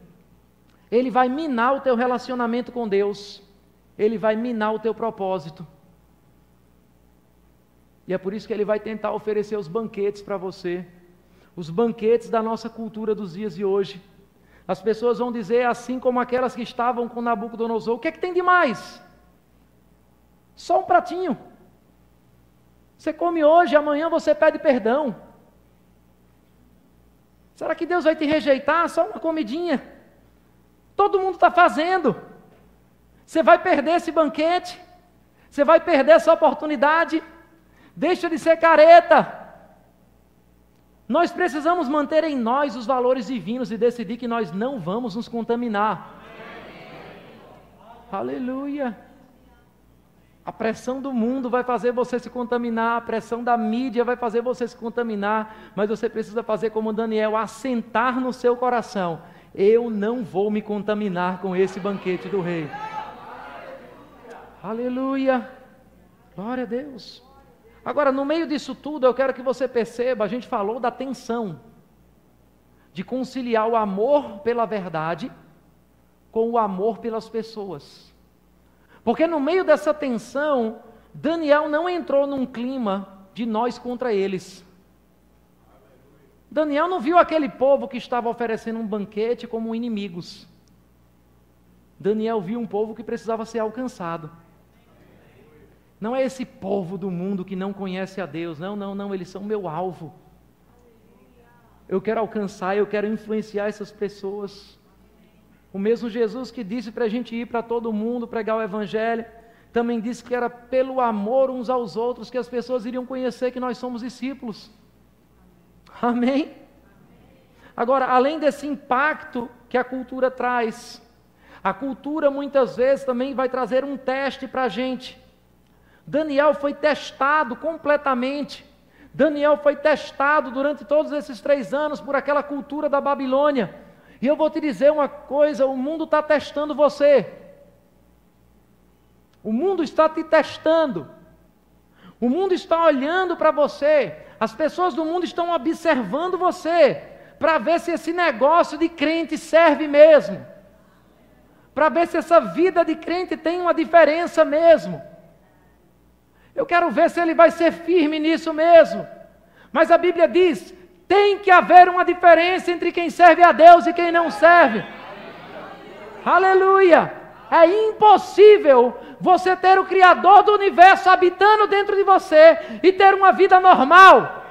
ele vai minar o teu relacionamento com Deus, ele vai minar o teu propósito. E é por isso que ele vai tentar oferecer os banquetes para você, os banquetes da nossa cultura dos dias de hoje. As pessoas vão dizer, assim como aquelas que estavam com Nabucodonosor: o que é que tem de mais? Só um pratinho. Você come hoje, amanhã você pede perdão. Será que Deus vai te rejeitar? Só uma comidinha. Todo mundo está fazendo. Você vai perder esse banquete, você vai perder essa oportunidade. Deixa de ser careta. Nós precisamos manter em nós os valores divinos e decidir que nós não vamos nos contaminar. Aleluia. A pressão do mundo vai fazer você se contaminar, a pressão da mídia vai fazer você se contaminar, mas você precisa fazer como Daniel, assentar no seu coração: eu não vou me contaminar com esse banquete do rei. Aleluia. Glória a Deus. Agora, no meio disso tudo, eu quero que você perceba, a gente falou da tensão de conciliar o amor pela verdade com o amor pelas pessoas. Porque no meio dessa tensão, Daniel não entrou num clima de nós contra eles. Daniel não viu aquele povo que estava oferecendo um banquete como inimigos. Daniel viu um povo que precisava ser alcançado. Não é esse povo do mundo que não conhece a Deus. Não, eles são meu alvo. Eu quero alcançar, eu quero influenciar essas pessoas. O mesmo Jesus que disse para a gente ir para todo mundo, pregar o Evangelho, também disse que era pelo amor uns aos outros que as pessoas iriam conhecer que nós somos discípulos. Amém? Agora, além desse impacto que a cultura traz, a cultura muitas vezes também vai trazer um teste para a gente. Daniel foi testado completamente. Daniel foi testado durante todos esses 3 anos por aquela cultura da Babilônia. E eu vou te dizer uma coisa: o mundo está testando você. O mundo está te testando. O mundo está olhando para você. As pessoas do mundo estão observando você, para ver se esse negócio de crente serve mesmo, para ver se essa vida de crente tem uma diferença mesmo. Eu quero ver se ele vai ser firme nisso mesmo. Mas a Bíblia diz: tem que haver uma diferença entre quem serve a Deus e quem não serve. Aleluia! É impossível você ter o Criador do universo habitando dentro de você e ter uma vida normal.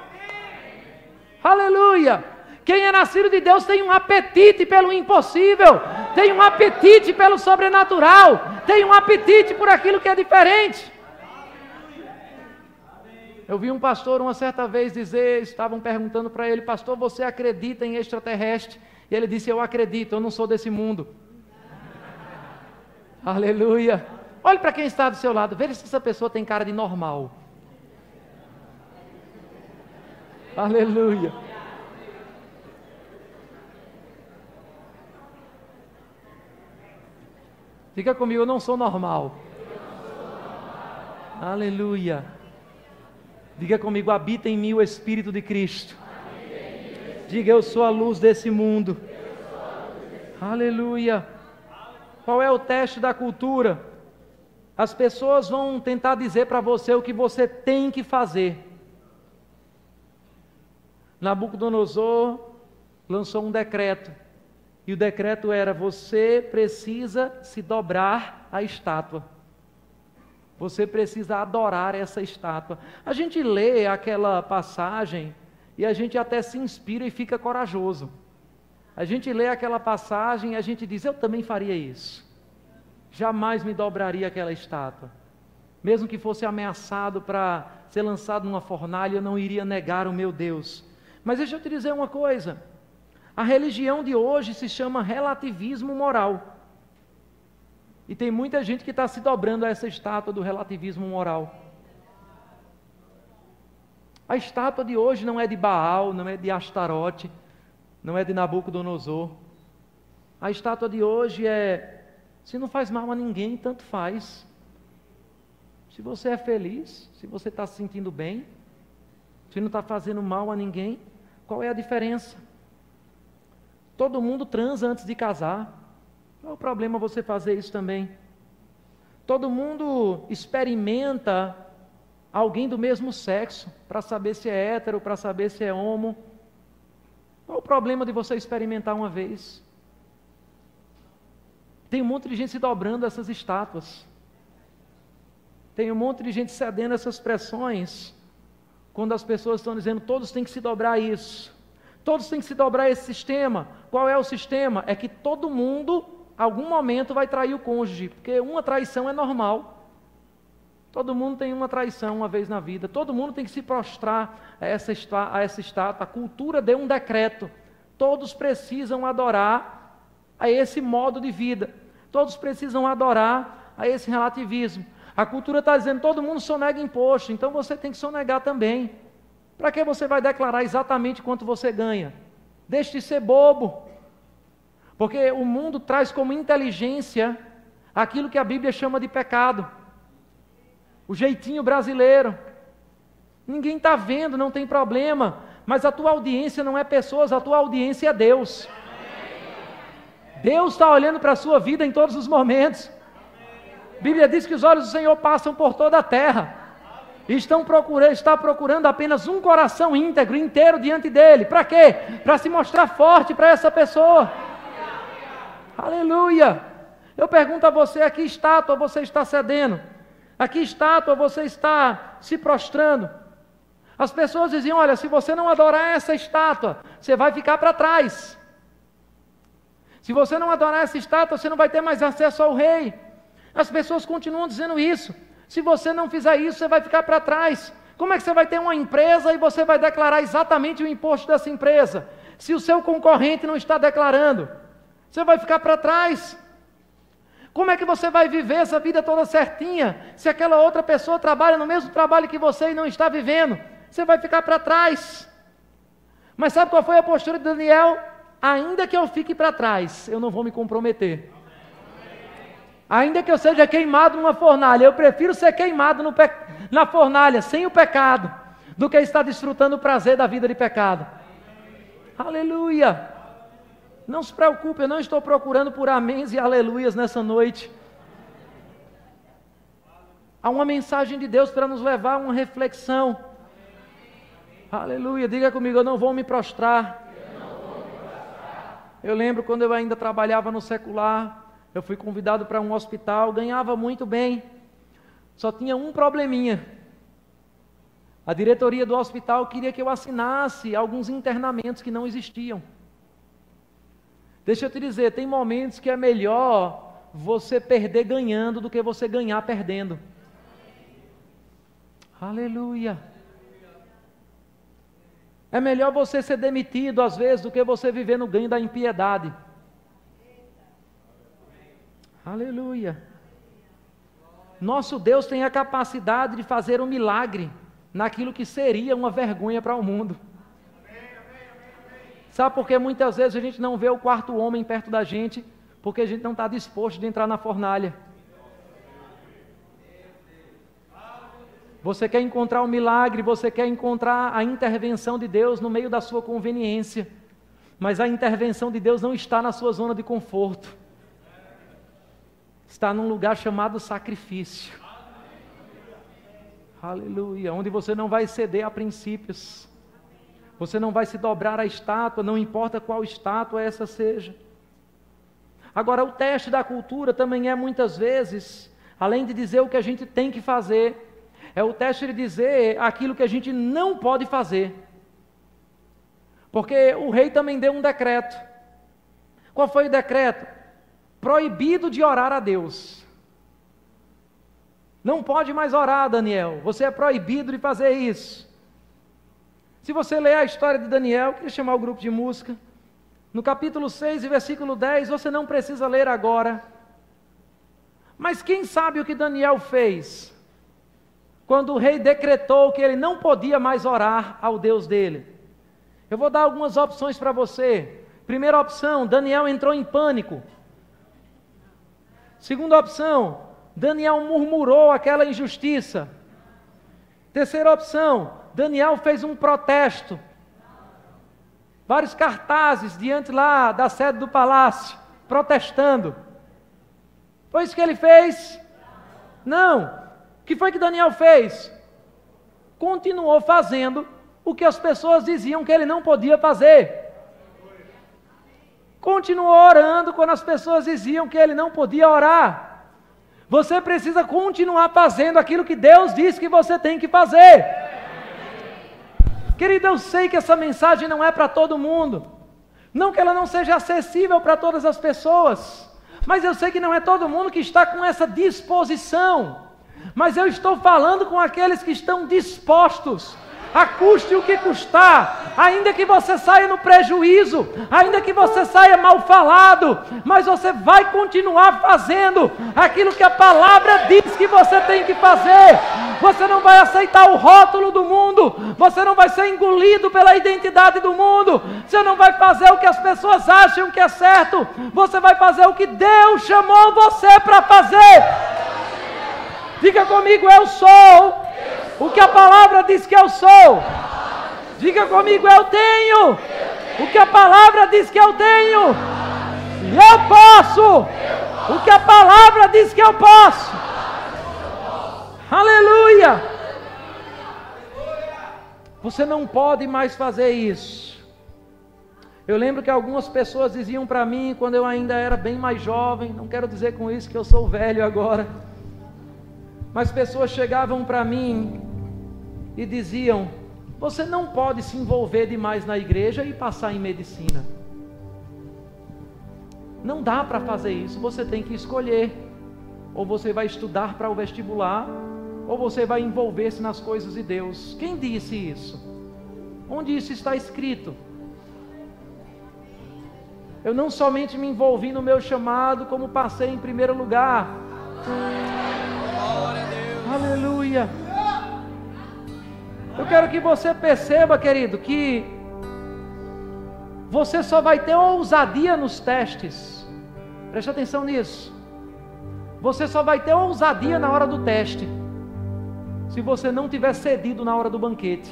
Aleluia! Quem é nascido de Deus tem um apetite pelo impossível, tem um apetite pelo sobrenatural, tem um apetite por aquilo que é diferente. Eu vi um pastor uma certa vez dizer, estavam perguntando para ele: pastor, você acredita em extraterrestre? E ele disse: eu acredito, eu não sou desse mundo. Aleluia. Olhe para quem está do seu lado, veja se essa pessoa tem cara de normal. Aleluia. Fica comigo: eu não sou normal. Aleluia. Diga comigo: habita em mim o Espírito de Cristo. Diga: eu sou a luz desse mundo. Aleluia. Qual é o teste da cultura? As pessoas vão tentar dizer para você o que você tem que fazer. Nabucodonosor lançou um decreto. E o decreto era: você precisa se dobrar à estátua. Você precisa adorar essa estátua. A gente lê aquela passagem e a gente até se inspira e fica corajoso. A gente lê aquela passagem e a gente diz: eu também faria isso. Jamais me dobraria àquela estátua. Mesmo que fosse ameaçado para ser lançado numa fornalha, eu não iria negar o meu Deus. Mas deixa eu te dizer uma coisa. A religião de hoje se chama relativismo moral. E tem muita gente que está se dobrando a essa estátua do relativismo moral. A estátua de hoje não é de Baal, não é de Astarote, não é de Nabucodonosor. A estátua de hoje é: se não faz mal a ninguém, tanto faz. Se você é feliz, se você está se sentindo bem, se não está fazendo mal a ninguém, qual é a diferença? Todo mundo transa antes de casar. Qual é o problema você fazer isso também? Todo mundo experimenta alguém do mesmo sexo, para saber se é hétero, para saber se é homo. Qual o problema de você experimentar uma vez? Tem um monte de gente se dobrando a essas estátuas. Tem um monte de gente cedendo a essas pressões, quando as pessoas estão dizendo, todos têm que se dobrar a isso. Todos têm que se dobrar a esse sistema. Qual é o sistema? É que todo mundo, em algum momento, vai trair o cônjuge, porque uma traição é normal. Todo mundo tem uma traição uma vez na vida. Todo mundo tem que se prostrar a essa estátua. A cultura deu um decreto. Todos precisam adorar a esse modo de vida. Todos precisam adorar a esse relativismo. A cultura está dizendo, todo mundo sonega imposto, então você tem que sonegar também. Para que você vai declarar exatamente quanto você ganha? Deixe de ser bobo. Porque o mundo traz como inteligência aquilo que a Bíblia chama de pecado. O jeitinho brasileiro. Ninguém está vendo, não tem problema. Mas a tua audiência não é pessoas, a tua audiência é Deus. Deus está olhando para a sua vida em todos os momentos. A Bíblia diz que os olhos do Senhor passam por toda a terra. E está procurando apenas um coração íntegro, inteiro diante dele. Para quê? Para se mostrar forte para essa pessoa. Aleluia! Eu pergunto a você, a que estátua você está cedendo? A que estátua você está se prostrando? As pessoas diziam, olha, se você não adorar essa estátua, você vai ficar para trás. Se você não adorar essa estátua, você não vai ter mais acesso ao rei. As pessoas continuam dizendo isso. Se você não fizer isso, você vai ficar para trás. Como é que você vai ter uma empresa e você vai declarar exatamente o imposto dessa empresa? Se o seu concorrente não está declarando, você vai ficar para trás. Como é que você vai viver essa vida toda certinha, se aquela outra pessoa trabalha no mesmo trabalho que você e não está vivendo? Você vai ficar para trás. Mas sabe qual foi a postura de Daniel? Ainda que eu fique para trás, eu não vou me comprometer. Ainda que eu seja queimado numa fornalha, eu prefiro ser queimado na fornalha, sem o pecado, do que estar desfrutando o prazer da vida de pecado. Aleluia! Não se preocupe, eu não estou procurando por améns e aleluias nessa noite. Há uma mensagem de Deus para nos levar a uma reflexão. Aleluia, diga comigo, eu não vou me prostrar. Eu lembro quando eu ainda trabalhava no secular, eu fui convidado para um hospital, ganhava muito bem, só tinha um probleminha. A diretoria do hospital queria que eu assinasse alguns internamentos que não existiam. Deixa eu te dizer, tem momentos que é melhor você perder ganhando do que você ganhar perdendo. Aleluia. É melhor você ser demitido às vezes do que você viver no ganho da impiedade. Aleluia. Nosso Deus tem a capacidade de fazer um milagre naquilo que seria uma vergonha para o mundo. Sabe por que muitas vezes a gente não vê o quarto homem perto da gente? Porque a gente não está disposto de entrar na fornalha. Você quer encontrar o milagre, você quer encontrar a intervenção de Deus no meio da sua conveniência. Mas a intervenção de Deus não está na sua zona de conforto. Está num lugar chamado sacrifício. Aleluia. Onde você não vai ceder a princípios. Você não vai se dobrar à estátua, não importa qual estátua essa seja. Agora, o teste da cultura também é muitas vezes, além de dizer o que a gente tem que fazer, é o teste de dizer aquilo que a gente não pode fazer. Porque o rei também deu um decreto. Qual foi o decreto? Proibido de orar a Deus. Não pode mais orar, Daniel. Você é proibido de fazer isso. Se você ler a história de Daniel, queria chamar o grupo de música. No capítulo 6 e versículo 10, você não precisa ler agora. Mas quem sabe o que Daniel fez? Quando o rei decretou que ele não podia mais orar ao Deus dele. Eu vou dar algumas opções para você. Primeira opção, Daniel entrou em pânico. Segunda opção, Daniel murmurou aquela injustiça. Terceira opção, Daniel fez um protesto. Vários cartazes diante lá da sede do palácio, protestando. Foi isso que ele fez? Não. O que foi que Daniel fez? Continuou fazendo o que as pessoas diziam que ele não podia fazer. Continuou orando quando as pessoas diziam que ele não podia orar. Você precisa continuar fazendo aquilo que Deus disse que você tem que fazer. Querido, eu sei que essa mensagem não é para todo mundo. Não que ela não seja acessível para todas as pessoas. Mas eu sei que não é todo mundo que está com essa disposição. Mas eu estou falando com aqueles que estão dispostos, a custe o que custar, ainda que você saia no prejuízo, ainda que você saia mal falado, mas você vai continuar fazendo aquilo que a palavra diz que você tem que fazer. Você não vai aceitar o rótulo do mundo, você não vai ser engolido pela identidade do mundo, você não vai fazer o que as pessoas acham que é certo, você vai fazer o que Deus chamou você para fazer. Diga comigo, eu sou o que a palavra diz que eu sou. Diga comigo, eu tenho o que a palavra diz que eu tenho. E eu posso o que a palavra diz que eu posso. Aleluia! Você não pode mais fazer isso. Eu lembro que algumas pessoas diziam para mim, quando eu ainda era bem mais jovem, não quero dizer com isso que eu sou velho agora, mas pessoas chegavam para mim e diziam: você não pode se envolver demais na igreja e passar em medicina. Não dá para fazer isso, você tem que escolher. Ou você vai estudar para o vestibular, ou você vai envolver-se nas coisas de Deus. Quem disse isso? Onde isso está escrito? Eu não somente me envolvi no meu chamado, como passei em primeiro lugar. Aleluia. Eu quero que você perceba, querido, que você só vai ter ousadia nos testes. Preste atenção nisso. Você só vai ter ousadia na hora do teste, se você não tiver cedido na hora do banquete.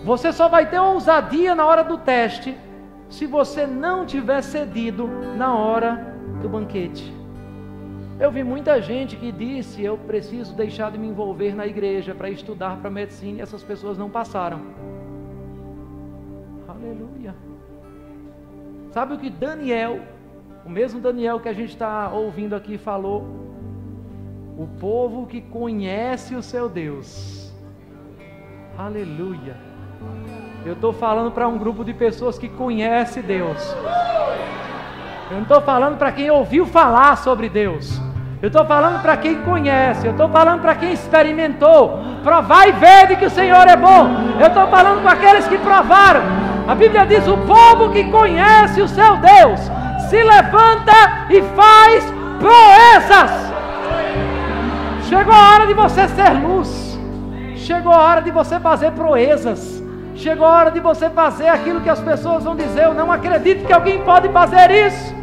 Você só vai ter ousadia na hora do teste, se você não tiver cedido na hora do banquete. Eu vi muita gente que disse: eu preciso deixar de me envolver na igreja para estudar para medicina, e essas pessoas não passaram. Aleluia. Sabe o que Daniel, o mesmo Daniel que a gente está ouvindo aqui, falou? O povo que conhece o seu Deus. Aleluia. Eu estou falando para um grupo de pessoas que conhece Deus. Eu não estou falando para quem ouviu falar sobre Deus. Eu estou falando para quem conhece. Eu estou falando para quem experimentou. Provar e ver de que o Senhor é bom. Eu estou falando para aqueles que provaram. A Bíblia diz: o povo que conhece o seu Deus se levanta e faz proezas. Chegou a hora de você ser luz. Chegou a hora de você fazer proezas. Chegou a hora de você fazer aquilo que as pessoas vão dizer: eu não acredito que alguém pode fazer isso.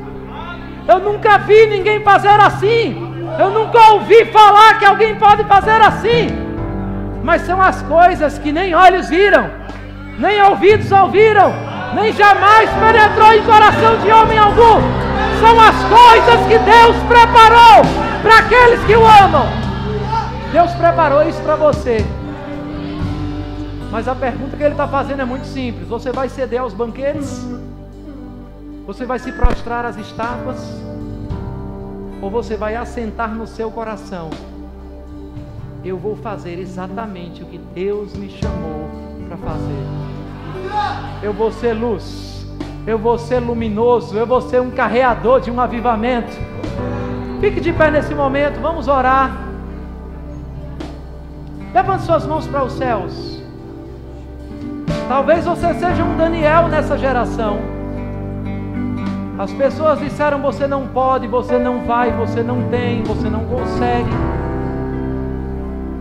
Eu nunca vi ninguém fazer assim. Eu nunca ouvi falar que alguém pode fazer assim. Mas são as coisas que nem olhos viram, nem ouvidos ouviram, nem jamais penetrou em coração de homem algum. São as coisas que Deus preparou para aqueles que o amam. Deus preparou isso para você. Mas a pergunta que Ele está fazendo é muito simples: você vai ceder aos banquetes? Você vai se prostrar às estátuas? Ou você vai assentar no seu coração: eu vou fazer exatamente o que Deus me chamou para fazer. Eu vou ser luz, eu vou ser luminoso, eu vou ser um carreador de um avivamento. Fique de pé nesse momento, vamos orar. Levante suas mãos para os céus. Talvez você seja um Daniel nessa geração. As pessoas disseram: você não pode, você não vai, você não tem, você não consegue.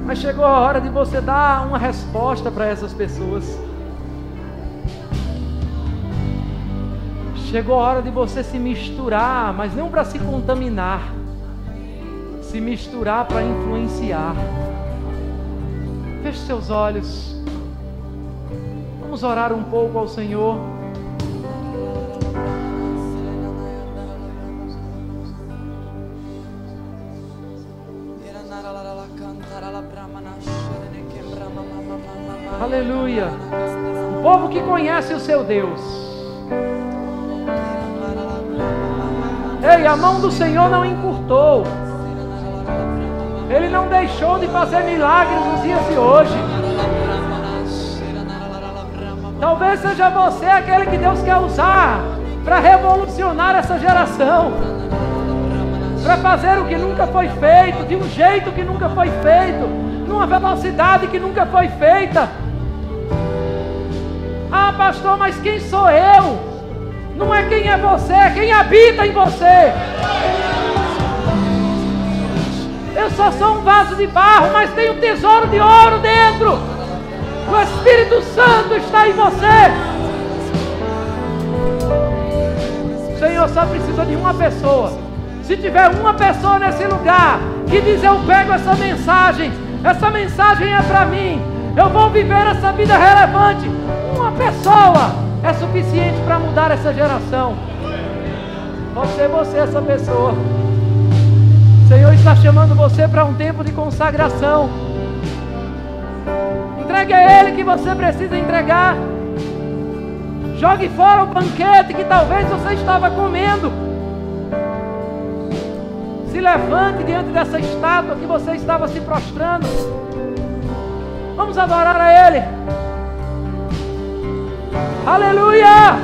Mas chegou a hora de você dar uma resposta para essas pessoas. Chegou a hora de você se misturar, mas não para se contaminar, se misturar para influenciar. Feche seus olhos. Vamos orar um pouco ao Senhor. Aleluia. Um povo que conhece o seu Deus. Ei, a mão do Senhor não encurtou. Ele não deixou de fazer milagres nos dias de hoje. Talvez seja você aquele que Deus quer usar para revolucionar essa geração, para fazer o que nunca foi feito, de um jeito que nunca foi feito, numa velocidade que nunca foi feita. Ah, pastor, mas quem sou eu? Não é quem é você, é quem habita em você. Eu só sou um vaso de barro, mas tenho um tesouro de ouro dentro. O Espírito Santo está em você. O Senhor só precisa de uma pessoa. Se tiver uma pessoa nesse lugar que diz: eu pego essa mensagem é para mim, eu vou viver essa vida relevante. Uma pessoa é suficiente para mudar essa geração. Pode ser você essa pessoa. O Senhor está chamando você para um tempo de consagração. Entregue a Ele que você precisa entregar. Jogue fora o banquete que talvez você estava comendo. Se levante diante dessa estátua que você estava se prostrando. Vamos adorar a Ele. Aleluia!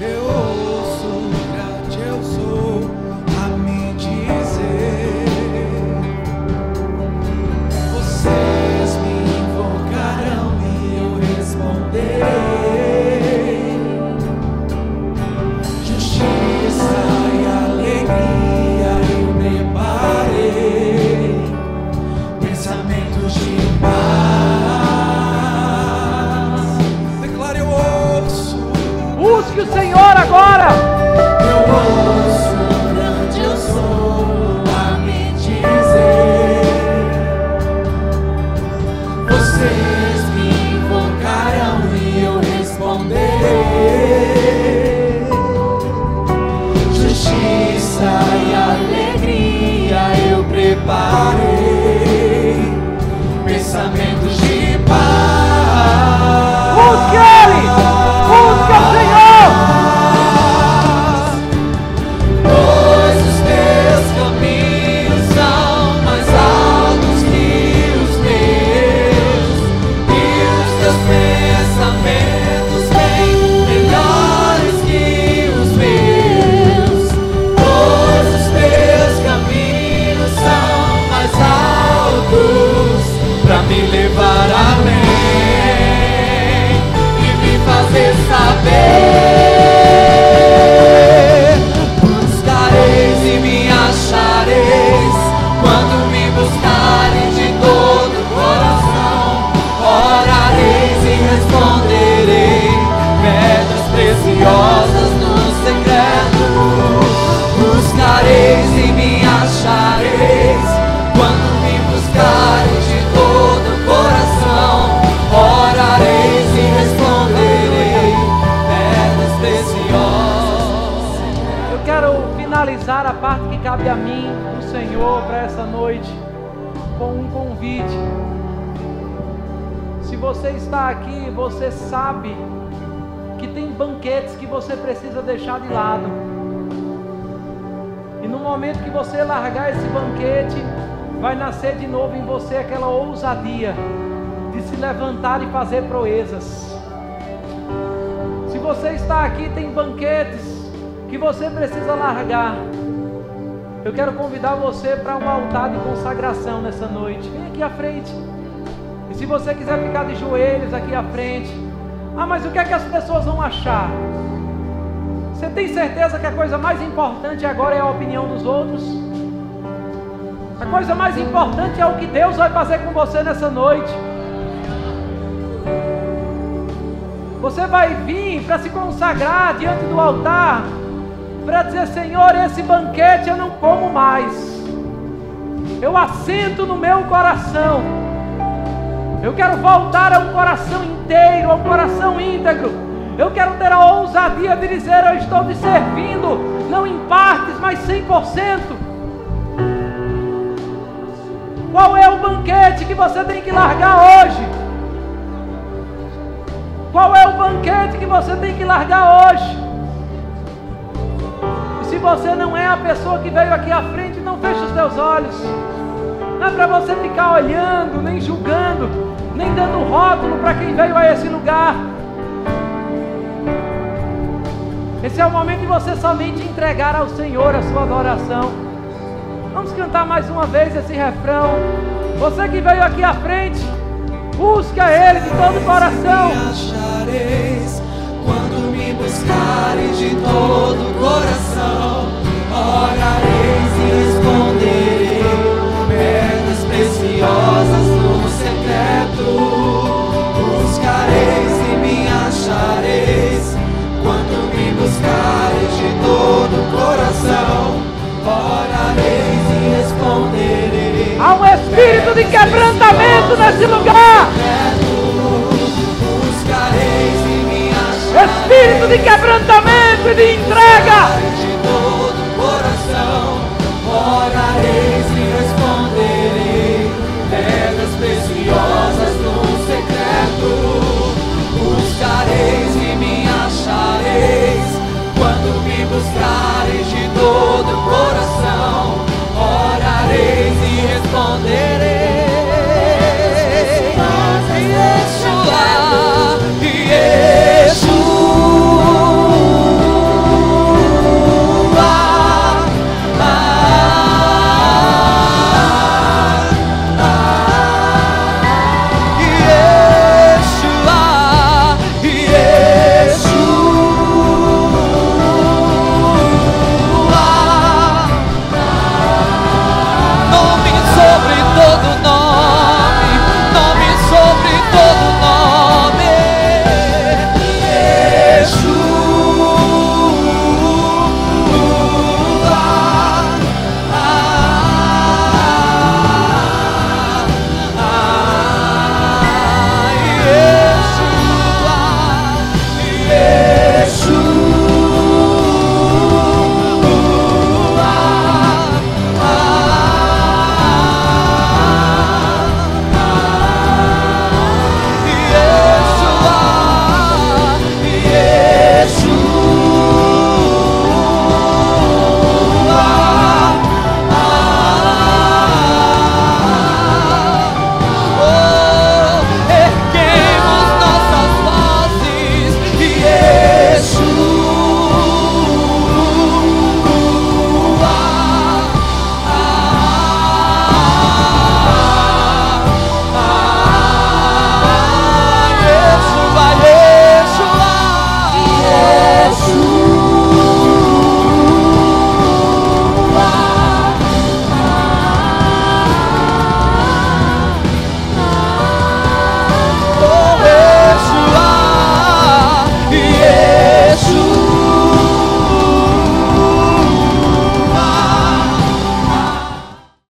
Eu ouço, grande eu sou, a me dizer. Vocês me invocarão e eu responderei. Justiça e alegria eu preparei. Pensamentos de paz. Declare: eu ouço. Busque o Senhor agora. Eu ouço, grande eu sou, a me dizer. Vocês me invocarão e eu responderei. Justiça e alegria eu preparei. Pensamentos de paz. Busque Ele. Busque o Senhor. Pois os teus caminhos são mais altos que os meus, e os teus pensamentos bem melhores que os meus. Pois os teus caminhos são mais altos para me levar além e me fazer saber. Buscareis e me achareis quando me buscarem de todo o coração. Orareis e responderei, pedras preciosas no secreto. Buscareis e me achareis quando me buscarem de todo o coração. Orareis e responderei, pedras preciosas. Eu quero finalizar a parte que cabe a mim, o Senhor, para essa noite, com um convite. Se você está aqui, você sabe que tem banquetes que você precisa deixar de lado. E no momento que você largar esse banquete, vai nascer de novo em você aquela ousadia de se levantar e fazer proezas. Se você está aqui, tem banquetes que você precisa largar. Eu quero convidar você para um altar de consagração nessa noite. Vem aqui à frente. E se você quiser ficar de joelhos aqui à frente. Ah, mas o que é que as pessoas vão achar? Você tem certeza que a coisa mais importante agora é a opinião dos outros? A coisa mais importante é o que Deus vai fazer com você nessa noite. Você vai vir para se consagrar diante do altar, para dizer: Senhor, esse banquete eu não como mais. Eu assento no meu coração. Eu quero voltar a um coração inteiro, a um coração íntegro. Eu quero ter a ousadia de dizer: eu estou te servindo, não em partes, mas 100%. Qual é o banquete que você tem que largar hoje? Qual é o banquete que você tem que largar hoje? E se você não é a pessoa que veio aqui à frente, não feche os teus olhos. Não é para você ficar olhando, nem julgando, nem dando rótulo para quem veio a esse lugar. Esse é o momento de você somente entregar ao Senhor a sua adoração. Vamos cantar mais uma vez esse refrão. Você que veio aqui à frente, busque a Ele de todo o coração. Me achareis quando me buscareis de todo o coração. Orareis e responderei, pedras preciosas no secreto. Buscareis e me achareis quando me buscareis de todo o coração. Orareis e responderei. Há um espírito de quebrantamento nesse lugar. Buscareis e me achareis. Espírito de quebrantamento e de entrega. De todo o coração. Orareis e responderei. Pedras preciosas